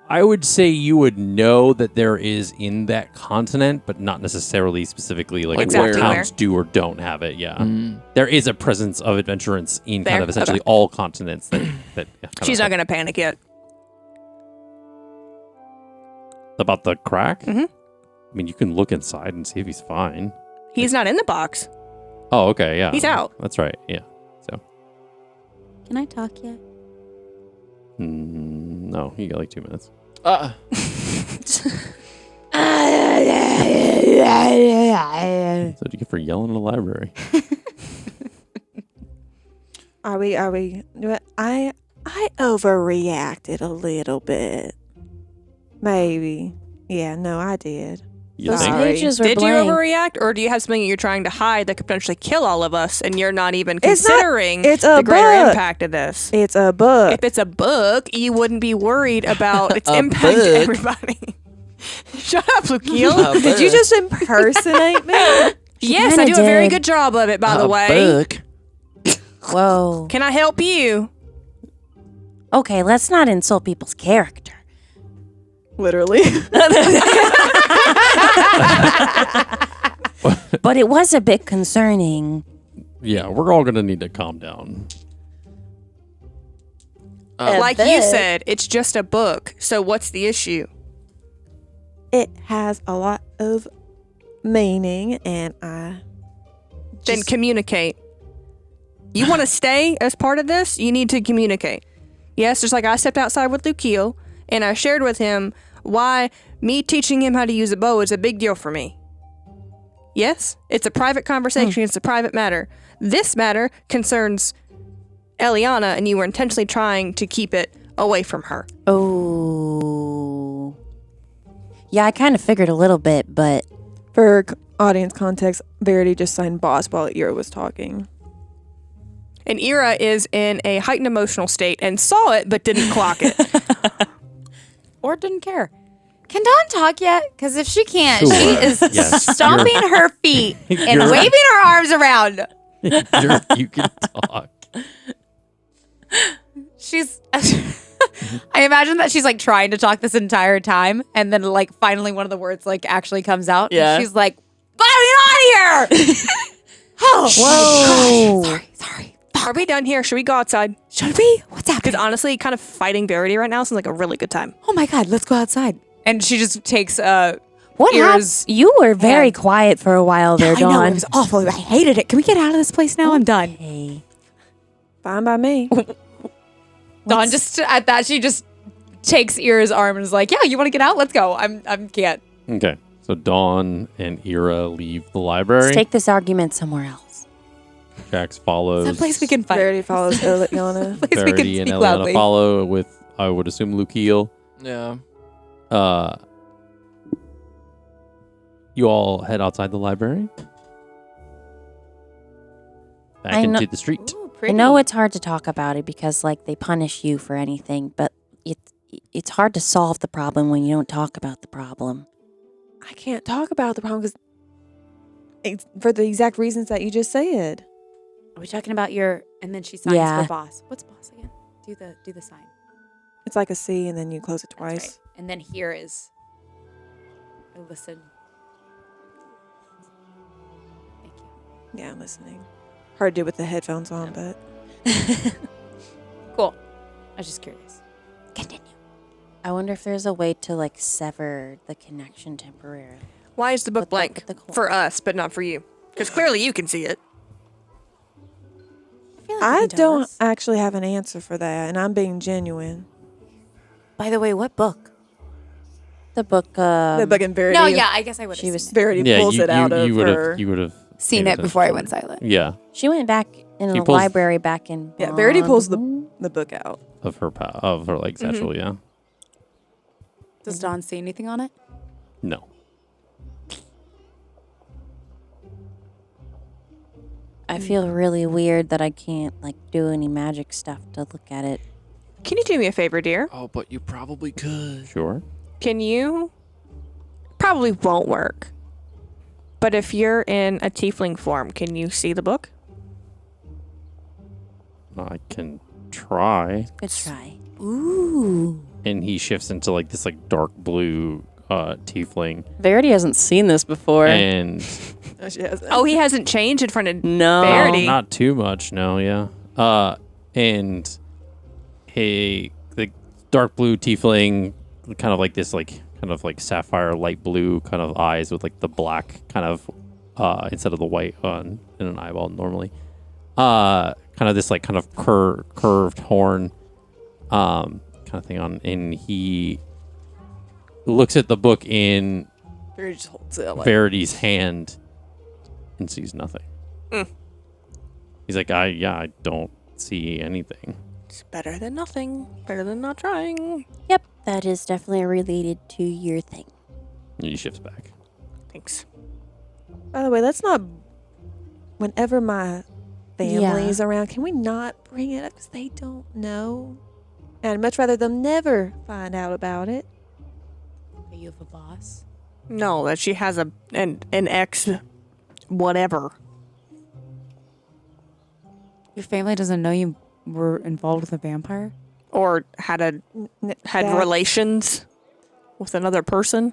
I would say you would know that there is in that continent, but not necessarily specifically Like Exactly what where. towns do or don't have it. Yeah, Mm. there is a presence of adventurance in kind There? of essentially Okay. all continents. That She's not going to panic yet. about the crack. Mhm. I mean, you can look inside and see if he's fine. He's not in the box. Oh, okay, yeah. He's out. That's right. Yeah. Can I talk yet? No, you got 2 minutes. So what do you get for yelling in the library? Are we? I overreacted a little bit. Maybe. Yeah, no, I did. You Those think? Sorry. pages are Did you blank. overreact, or do you have something you're trying to hide that could potentially kill all of us, and you're not even It's not- considering it's a the greater book. impact of this? It's a book. If it's a book, you wouldn't be worried about its A impact to book? everybody. Shut up, Lukeel. Did you just impersonate me? Yes, I do kinda a very did. good job of it, by the way. Book. Whoa. Can I help you? Okay, let's not insult people's character. Literally. But it was a bit concerning. Yeah, we're all gonna need to calm down. Like you said, it's just a book. So what's the issue? It has a lot of meaning, and I Then communicate. You want to stay as part of this? You need to communicate. Yes, just like I stepped outside with Lukeel, and I shared with him why me teaching him how to use a bow is a big deal for me. Yes, it's a private conversation. It's a private matter. This matter concerns Eliana, and you were intentionally trying to keep it away from her. Oh. Yeah, I kind of figured a little bit, but For audience context, Verity just signed boss while Ira was talking. And Ira is in a heightened emotional state and saw it but didn't clock it. Or didn't care. Can Dawn talk yet? Because if she can't, Sure. she is Yes. stomping her feet and You're- waving her arms around. You can talk. She's. I imagine that she's like trying to talk this entire time, and then like finally one of the words like actually comes out. Yeah. And she's like, "Get out of here!" Oh, whoa. sorry. Are we done here? Should we go outside? Should we? What's Because happening? honestly, kind of fighting Verity right now sounds like a really good time. Oh my god, let's go outside. And she just takes What happened? Ira's. You were very hand. quiet for a while there, I know, Dawn. it was awful. I hated it. Can we get out of this place now? I'm done. Hey. Fine by me. Dawn just at that she just takes Ira's arm and is like, "Yeah, you want to get out? Let's go." I'm can't. Okay. So Dawn and Ira leave the library. Let's take this argument somewhere else. Jax follows. Someplace we can fight. Verity follows Eliana. Place we can Verity and speak Eliana loudly. follow with, I would assume, Lukiel. Yeah. You all head outside the library. Back I know- into the street. I know it's hard to talk about it because, like, they punish you for anything, but it's hard to solve the problem when you don't talk about the problem. I can't talk about the problem because for the exact reasons that you just said. Are we talking about your? And then she signs Yeah. for boss. What's boss again? Do the sign. It's like a C and then you close it That's twice. right. And then here is. I listen. Thank you. Yeah, I'm listening. Hard to do with the headphones on, but Cool. I was just curious. Continue. I wonder if there's a way to, like, sever the connection temporarily. Why is the book With blank? with the coin. For us, but not for you. Because clearly you can see it. feel like I you can tell don't us. actually have an answer for that, and I'm being genuine. By the way, what book? The book, The book and Verity. No, yeah, I guess I would. she was, Verity pulls it out of her. You would have seen it before I went silent. Yeah, she went back in She the pulls- library back in. Yeah, Verity pulls Bond. the book out. of her like satchel. Yeah, Does Dawn see anything on it? no. I feel really weird that I can't, like, do any magic stuff to look at it. Can you do me a favor, dear? Oh, but you probably could. Sure. Can you? Probably won't work. But if you're in a tiefling form, can you see the book? I can try. Good try. Ooh. And he shifts into like this like dark blue tiefling, Verity hasn't seen this before. and No, she hasn't. Oh, he hasn't changed in front of no. Verity. not too much. No, yeah. And the dark blue tiefling, kind of like this like kind of like sapphire light blue kind of eyes with like the black kind of instead of the white on in an eyeball normally. Kind of this like kind of curved horn kind of thing on, and he looks at the book in Verity just holds it out like, Verity's hand and sees nothing. He's like, I don't see anything. It's better than nothing. Better than not trying. Yep, that is definitely related to your thing. And he shifts back. Thanks. By the way, let's not. Whenever my family Yeah. is around, can we not bring it up because they don't know? And I'd much rather them never find out about it. Are you have a boss? No, that she has an ex, whatever. Your family doesn't know you were involved with a vampire? Or had That- relations with another person.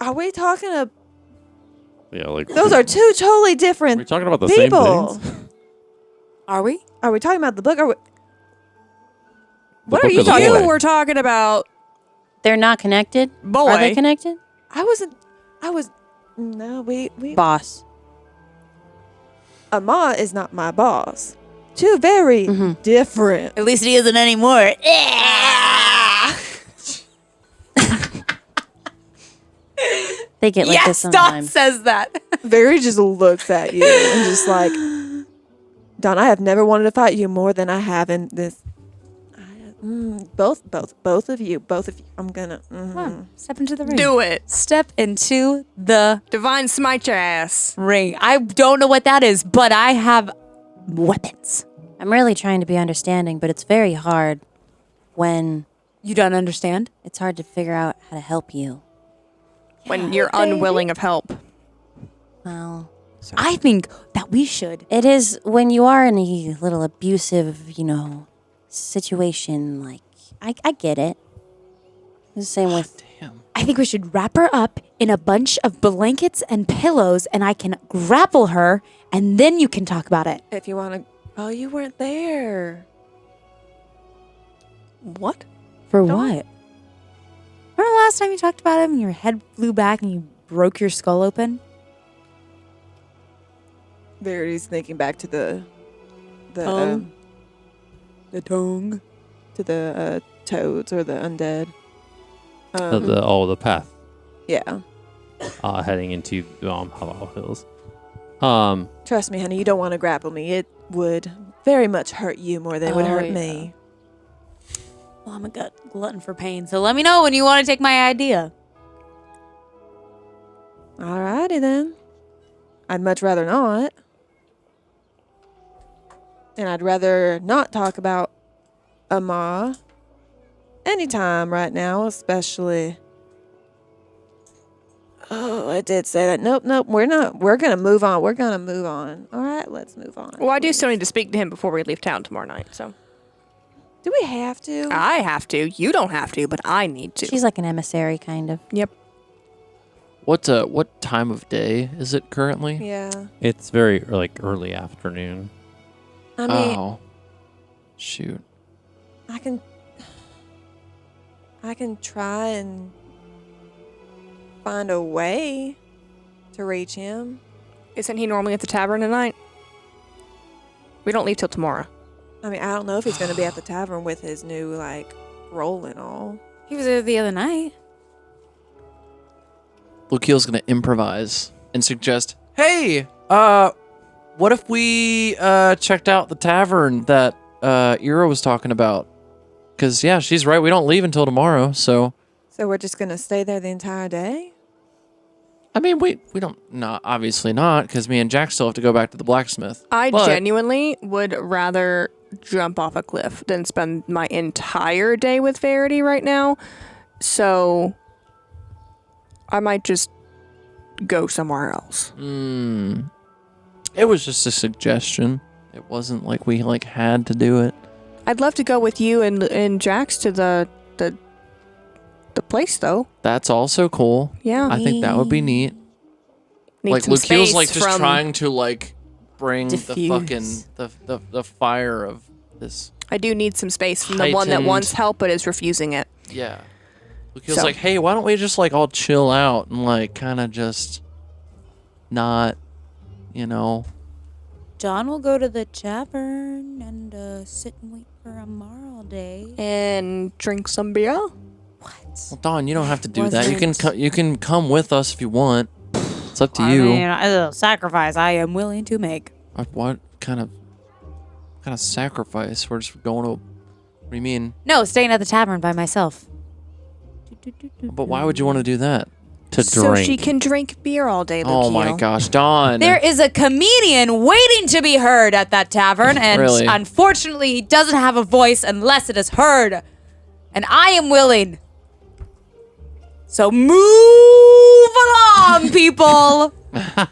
Are we talking about? Yeah, like Those are two totally we're different talking about the people. same things. Are we? Are we talking about the book? Or What book are you or the talking boy? about? We're talking about They're not connected? boy. Are they connected? I was. No, we. Boss. Ama is not my boss. Two very different. At least he isn't anymore. They get like this Yes, Don sometimes. says that. Very just looks at you and just like, Don, I have never wanted to fight you more than I have in this. Both of you. I'm gonna. Come on, step into the ring. Do it. Step into the Divine smite your ass. ring. I don't know what that is, but I have weapons. I'm really trying to be understanding, but it's very hard when You don't understand? it's hard to figure out how to help you. When you're unwilling of help. Well, I think that we should. it is when you are in a little abusive, situation. Like, I get it. It's the same with. I think we should wrap her up in a bunch of blankets and pillows, and I can grapple her, and then you can talk about it. If you want to. Oh, you weren't there. What? For what? Remember the last time you talked about him and your head flew back and you broke your skull open? Verity's thinking back to the Tongue? tongue, to the toads or the undead. The path Yeah. heading into Hollow Hills. Trust me, honey, you don't want to grapple me. It would very much hurt you more than it would Oh, hurt yeah. me. Well, I'm a glutton for pain, so let me know when you want to take my idea. Alrighty then. I'd much rather not. And I'd rather not talk about Ama anytime right now, especially. Oh, I did say that. Nope. We're not. We're going to move on. All right, let's move on. Well, I do still need to speak to him before we leave town tomorrow night, so. Do we have to? I have to. You don't have to, but I need to. She's like an emissary, kind of. Yep. What time of day is it currently? Yeah. It's very early afternoon. I mean, Oh, shoot. I can try and find a way to reach him. Isn't he normally at the tavern tonight? We don't leave till tomorrow. I mean, I don't know if he's going to be at the tavern with his new role and all. He was there the other night. Lukeel's gonna improvise and suggest, "Hey, what if we checked out the tavern that Ira was talking about? Because yeah, she's right. We don't leave until tomorrow. So So we're just going to stay there the entire day? I mean, we don't obviously not because me and Jack still have to go back to the blacksmith. I But- genuinely would rather jump off a cliff than spend my entire day with Verity right now. So I might just go somewhere else. It was just a suggestion. It wasn't like we had to do it. I'd love to go with you and Jax to the place though. That's also cool. Yeah. I think that would be neat. Need some Lukeel's space just from- trying to bring Diffuse. the fucking the fire of this. I do need some space from the one that Heightened- wants help but is refusing it. Yeah. Lukeel's So- hey, why don't we just all chill out and kind of just not, John will go to the tavern and sit and wait for Amar all day. And drink some beer. Well, Dawn, you don't have to do that. Wasn't- You can come with us if you want. It's up to I you. mean, a sacrifice I am willing to make. What kind of sacrifice? We're just going to. What do you mean? No, staying at the tavern by myself. But why would you want to do that? To So drink. she can drink beer all day, Oh my Lukeil. gosh, Dawn. There is a comedian waiting to be heard at that tavern, and Really? unfortunately, he doesn't have a voice unless it is heard. And I am willing. So move along, people. If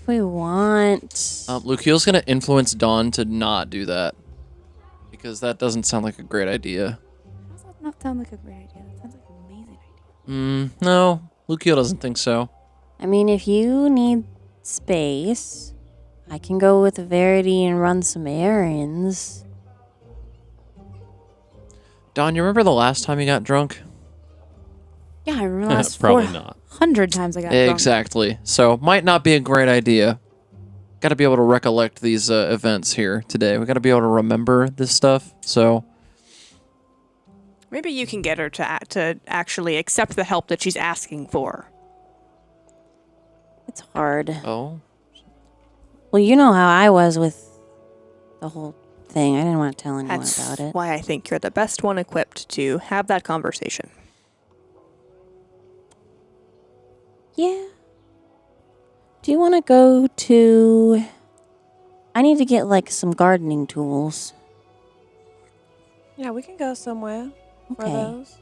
we want. Lukeel's gonna influence Dawn to not do that because that doesn't sound like a great idea. Does that not sound like a great idea? That sounds like an amazing idea. No, Lukeel doesn't think so. I mean, if you need space, I can go with Verity and run some errands. Dawn, you remember the last time you got drunk? Yeah, I remember last Probably not. 400 times I got drunk. Exactly. So might not be a great idea. Got to be able to recollect these events here today. We got to be able to remember this stuff. So Maybe you can get her to actually accept the help that she's asking for. It's hard. Oh. Well, you know how I was with the whole thing. I didn't want to tell anyone That's about it. why I think you're the best one equipped to have that conversation. Yeah. Do you want to go to... I need to get, like, some gardening tools. Yeah, we can go somewhere for Okay. those.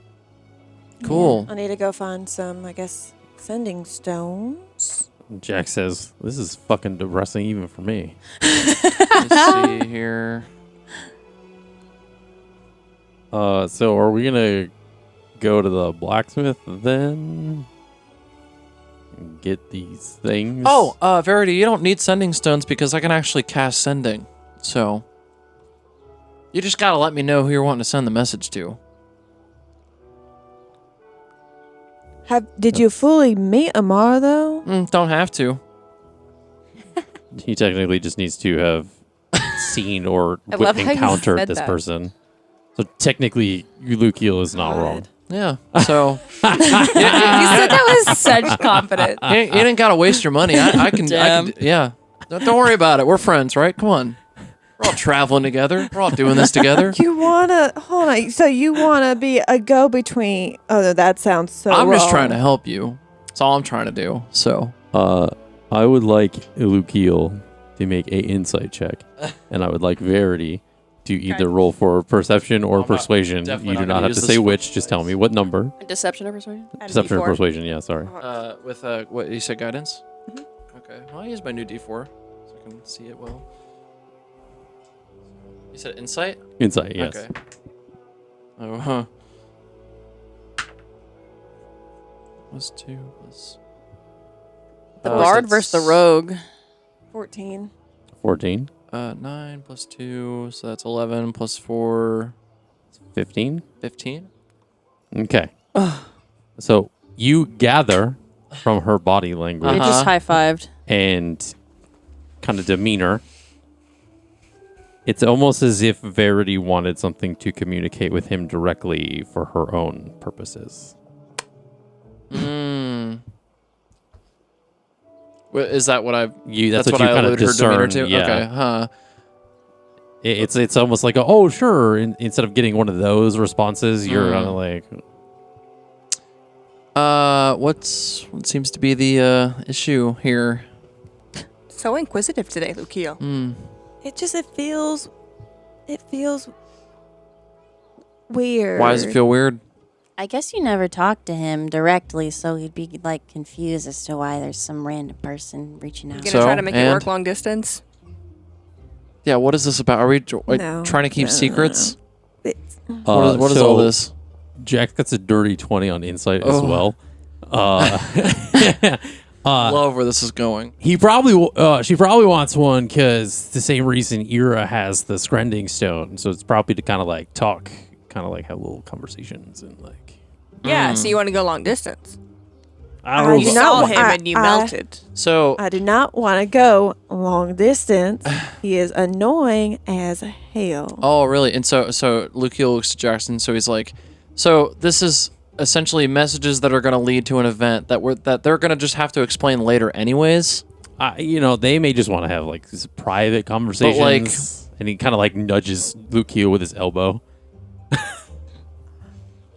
Cool. I need to go find some, I guess, sending stones. Jack says, "This is fucking depressing even for me." Let's see here. So are we gonna go to the blacksmith then? And get these things? Oh, Verity, you don't need sending stones because I can actually cast sending. So you just gotta let me know who you're wanting to send the message to. Did you fully meet Amara though? Don't have to. He technically just needs to have seen or I love how you encountered said this that. person. So technically, Lukiel is not wrong. Yeah. So You said that with such confidence. you didn't gotta waste your money. I can. Damn. Yeah. Don't worry about it. We're friends, right? Come on. We're all traveling together. We're all doing this together. You wanna hold on? So you wanna be a go-between? Oh, that sounds so. I'm just wrong. trying to help you. That's all I'm trying to do. So I would like Lukiel to make a insight check, and I would like Verity to either roll for perception or I'm not- persuasion. definitely You not do gonna not have use to this say for which. Just tell me what number. Deception or persuasion? Deception or persuasion. Yeah, sorry. with what you said, guidance. Okay. Well, I use my new D4 so I can see it well. You said insight. Insight. Yes. Okay. Oh, huh. +2 plus. The Oh, bard so versus the it's, rogue. 14. 14, 9 plus 2, so that's 11 plus 4, 15. 15. Okay. So you gather from her body language They just high-fived. and kind of demeanor. It's almost as if Verity wanted something to communicate with him directly for her own purposes. Is that what I've? That's what I you kind of alluded her demeanor discern. to. Yeah. Okay, huh? It's almost like oh sure. Instead of getting one of those responses, you're kind of like What seems to be the issue here? So inquisitive today, Lukiel. It feels weird. Why does it feel weird? I guess you never talked to him directly, so he'd be like confused as to why there's some random person reaching out. Gonna So, try to make it and? work long distance? Yeah. What is this about? Are we No. trying to keep secrets? It's- What is all this? Jack gets a dirty 20 on insight as Oh. well. Love where this is going. She probably wants one because the same reason Ira has the Scrending Stone. So it's probably to kind of like talk, kind of like have little conversations and like. Yeah, so you want to go long distance. I don't You know. saw No, him and you melted. So I do not want to go long distance. He is annoying as hell. Oh, really? And so Lukiel looks to Jackson. So he's like, so this is essentially messages that are going to lead to an event that they're going to just have to explain later, anyways. They may just want to have like these private conversations. And he kind of like nudges Lukiel with his elbow.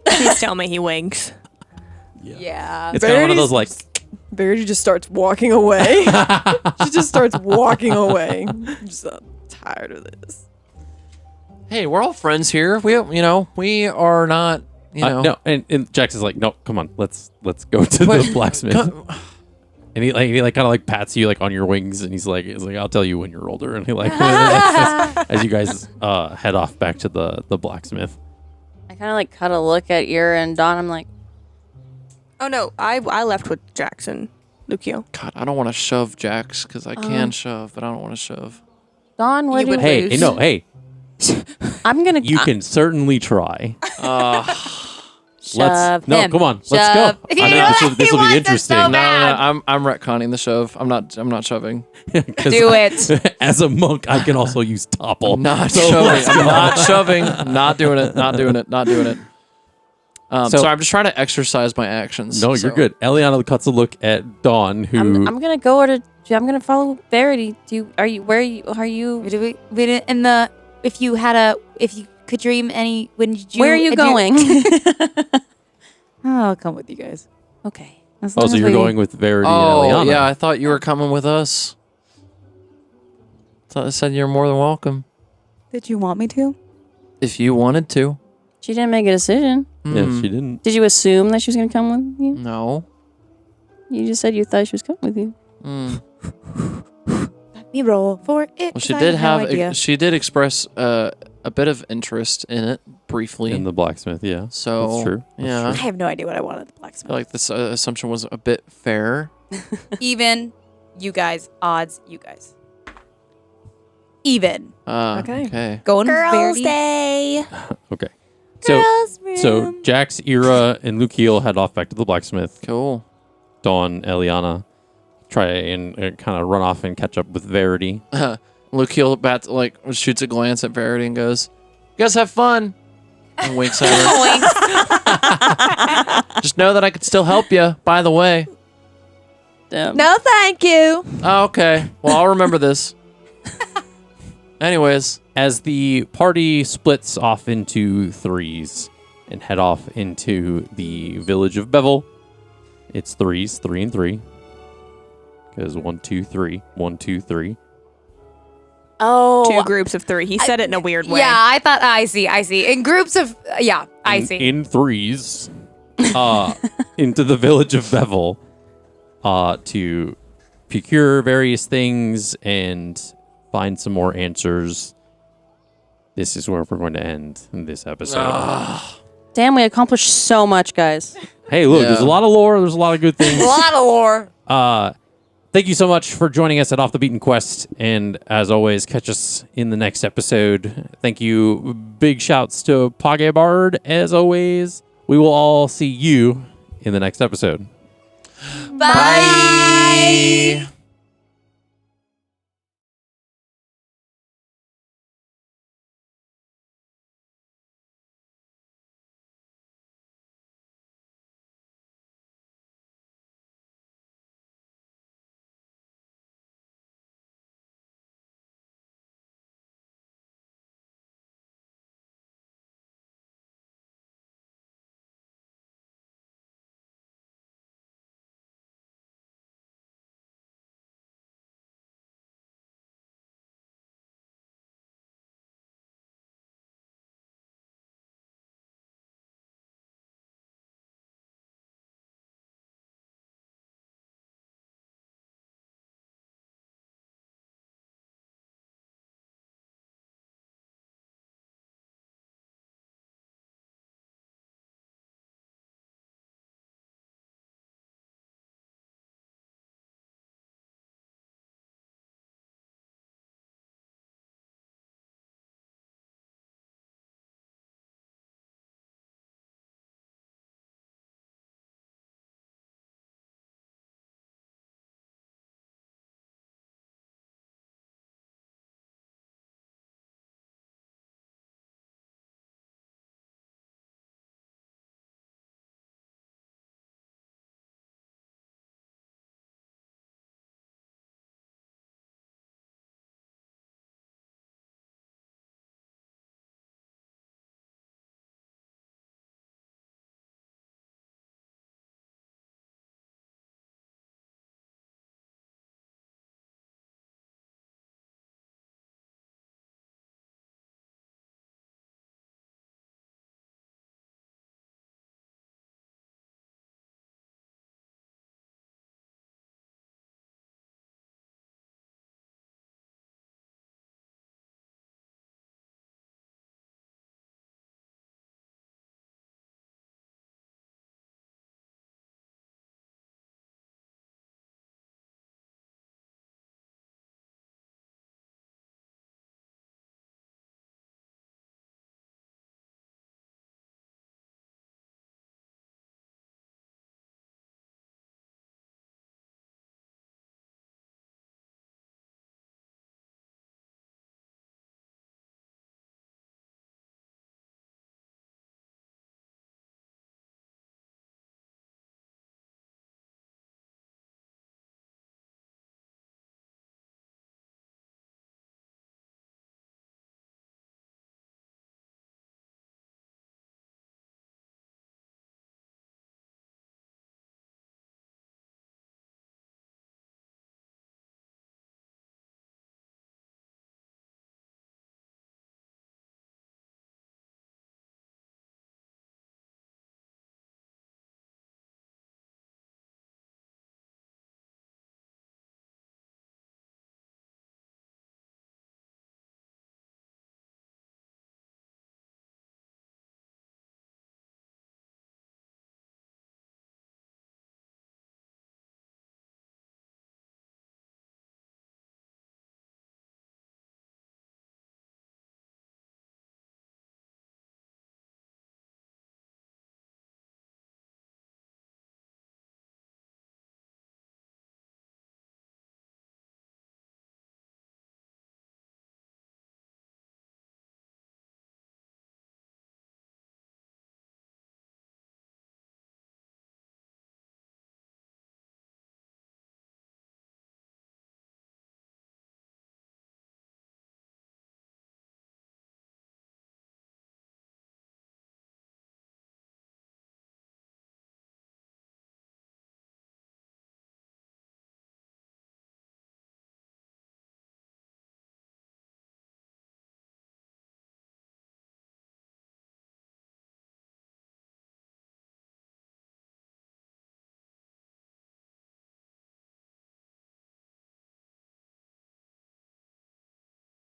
Please tell me he winks. Yeah. It's kind of one of those like. Verity just starts walking away. She just starts walking away. I'm just tired of this. Hey, we're all friends here. We are not. No, and Jackson's like, no, come on, let's go to the blacksmith. And he kind of like pats you like on your wings, and he's like, I'll tell you when you're older. And he like as you guys head off back to the blacksmith. I kind of like cut a look at Ira and Dawn. I'm like, Oh no, I left with Jackson, Lukiel. God, I don't want to shove Jax because I can shove, but I don't want to shove. Dawn, what You do would Hey, lose. no, hey, I'm gonna you can certainly try. shove him. No, come on, let's Shove. go. I think this will be interesting. No, I'm retconning the shove. I'm not shoving. 'Cause Do it. As a monk, I can also use topple. I'm not So shoving. let's I'm go. not shoving. Not doing it. Not doing it. Not doing it. So- So I'm just trying to exercise my actions. No, so. you're good. Eliana cuts a look at Dawn, who I'm gonna go to. I'm gonna follow Verity. Are you? Where are you? If you could dream any, Where are you going? I'll come with you guys. Okay. As Oh, long so as you're we- going with Verity Oh, and Eliana. yeah. I thought you were coming with us. Thought I said you're more than welcome. Did you want me to? If you wanted to. She didn't make a decision. Yeah, Hmm. she didn't. Did you assume that she was gonna come with you? No. You just said you thought she was coming with you. Mm. Let me roll for it. Well, she 'cause I did have no have. idea. She did express a bit of interest in it briefly. In the blacksmith, yeah. So That's true. That's yeah, I have no idea what I wanted at the I blacksmith. feel like this assumption was a bit fair. Even, you guys, odds, you guys. Even. Okay. Okay. Going Girls' Day. Okay. So Jax, Ira, and Lukiel head off back to the blacksmith. Cool. Dawn, Eliana try and kind of run off and catch up with Verity. Lukiel shoots a glance at Verity and goes, "You guys have fun." And winks at her. Just know that I could still help you. By the way. Damn. No, thank you. Oh, okay. Well, I'll remember this. Anyways, As the party splits off into threes and head off into the village of Bevel, it's threes, 3 and 3. Because 1, 2, 3, 1, 2, 3. Oh. 2 groups of 3. He said it in a weird way. Yeah, I thought, I see. In groups of, I see. In threes, into the village of Bevel, to procure various things and find some more answers. This is where we're going to end this episode. Damn, we accomplished so much, guys. Hey, look, Yeah. there's a lot of lore. There's a lot of good things. A lot of lore. Thank you so much for joining us at Off the Beaten Quest. And as always, catch us in the next episode. Thank you. Big shouts to Pocketbard. As always, we will all see you in the next episode. Bye.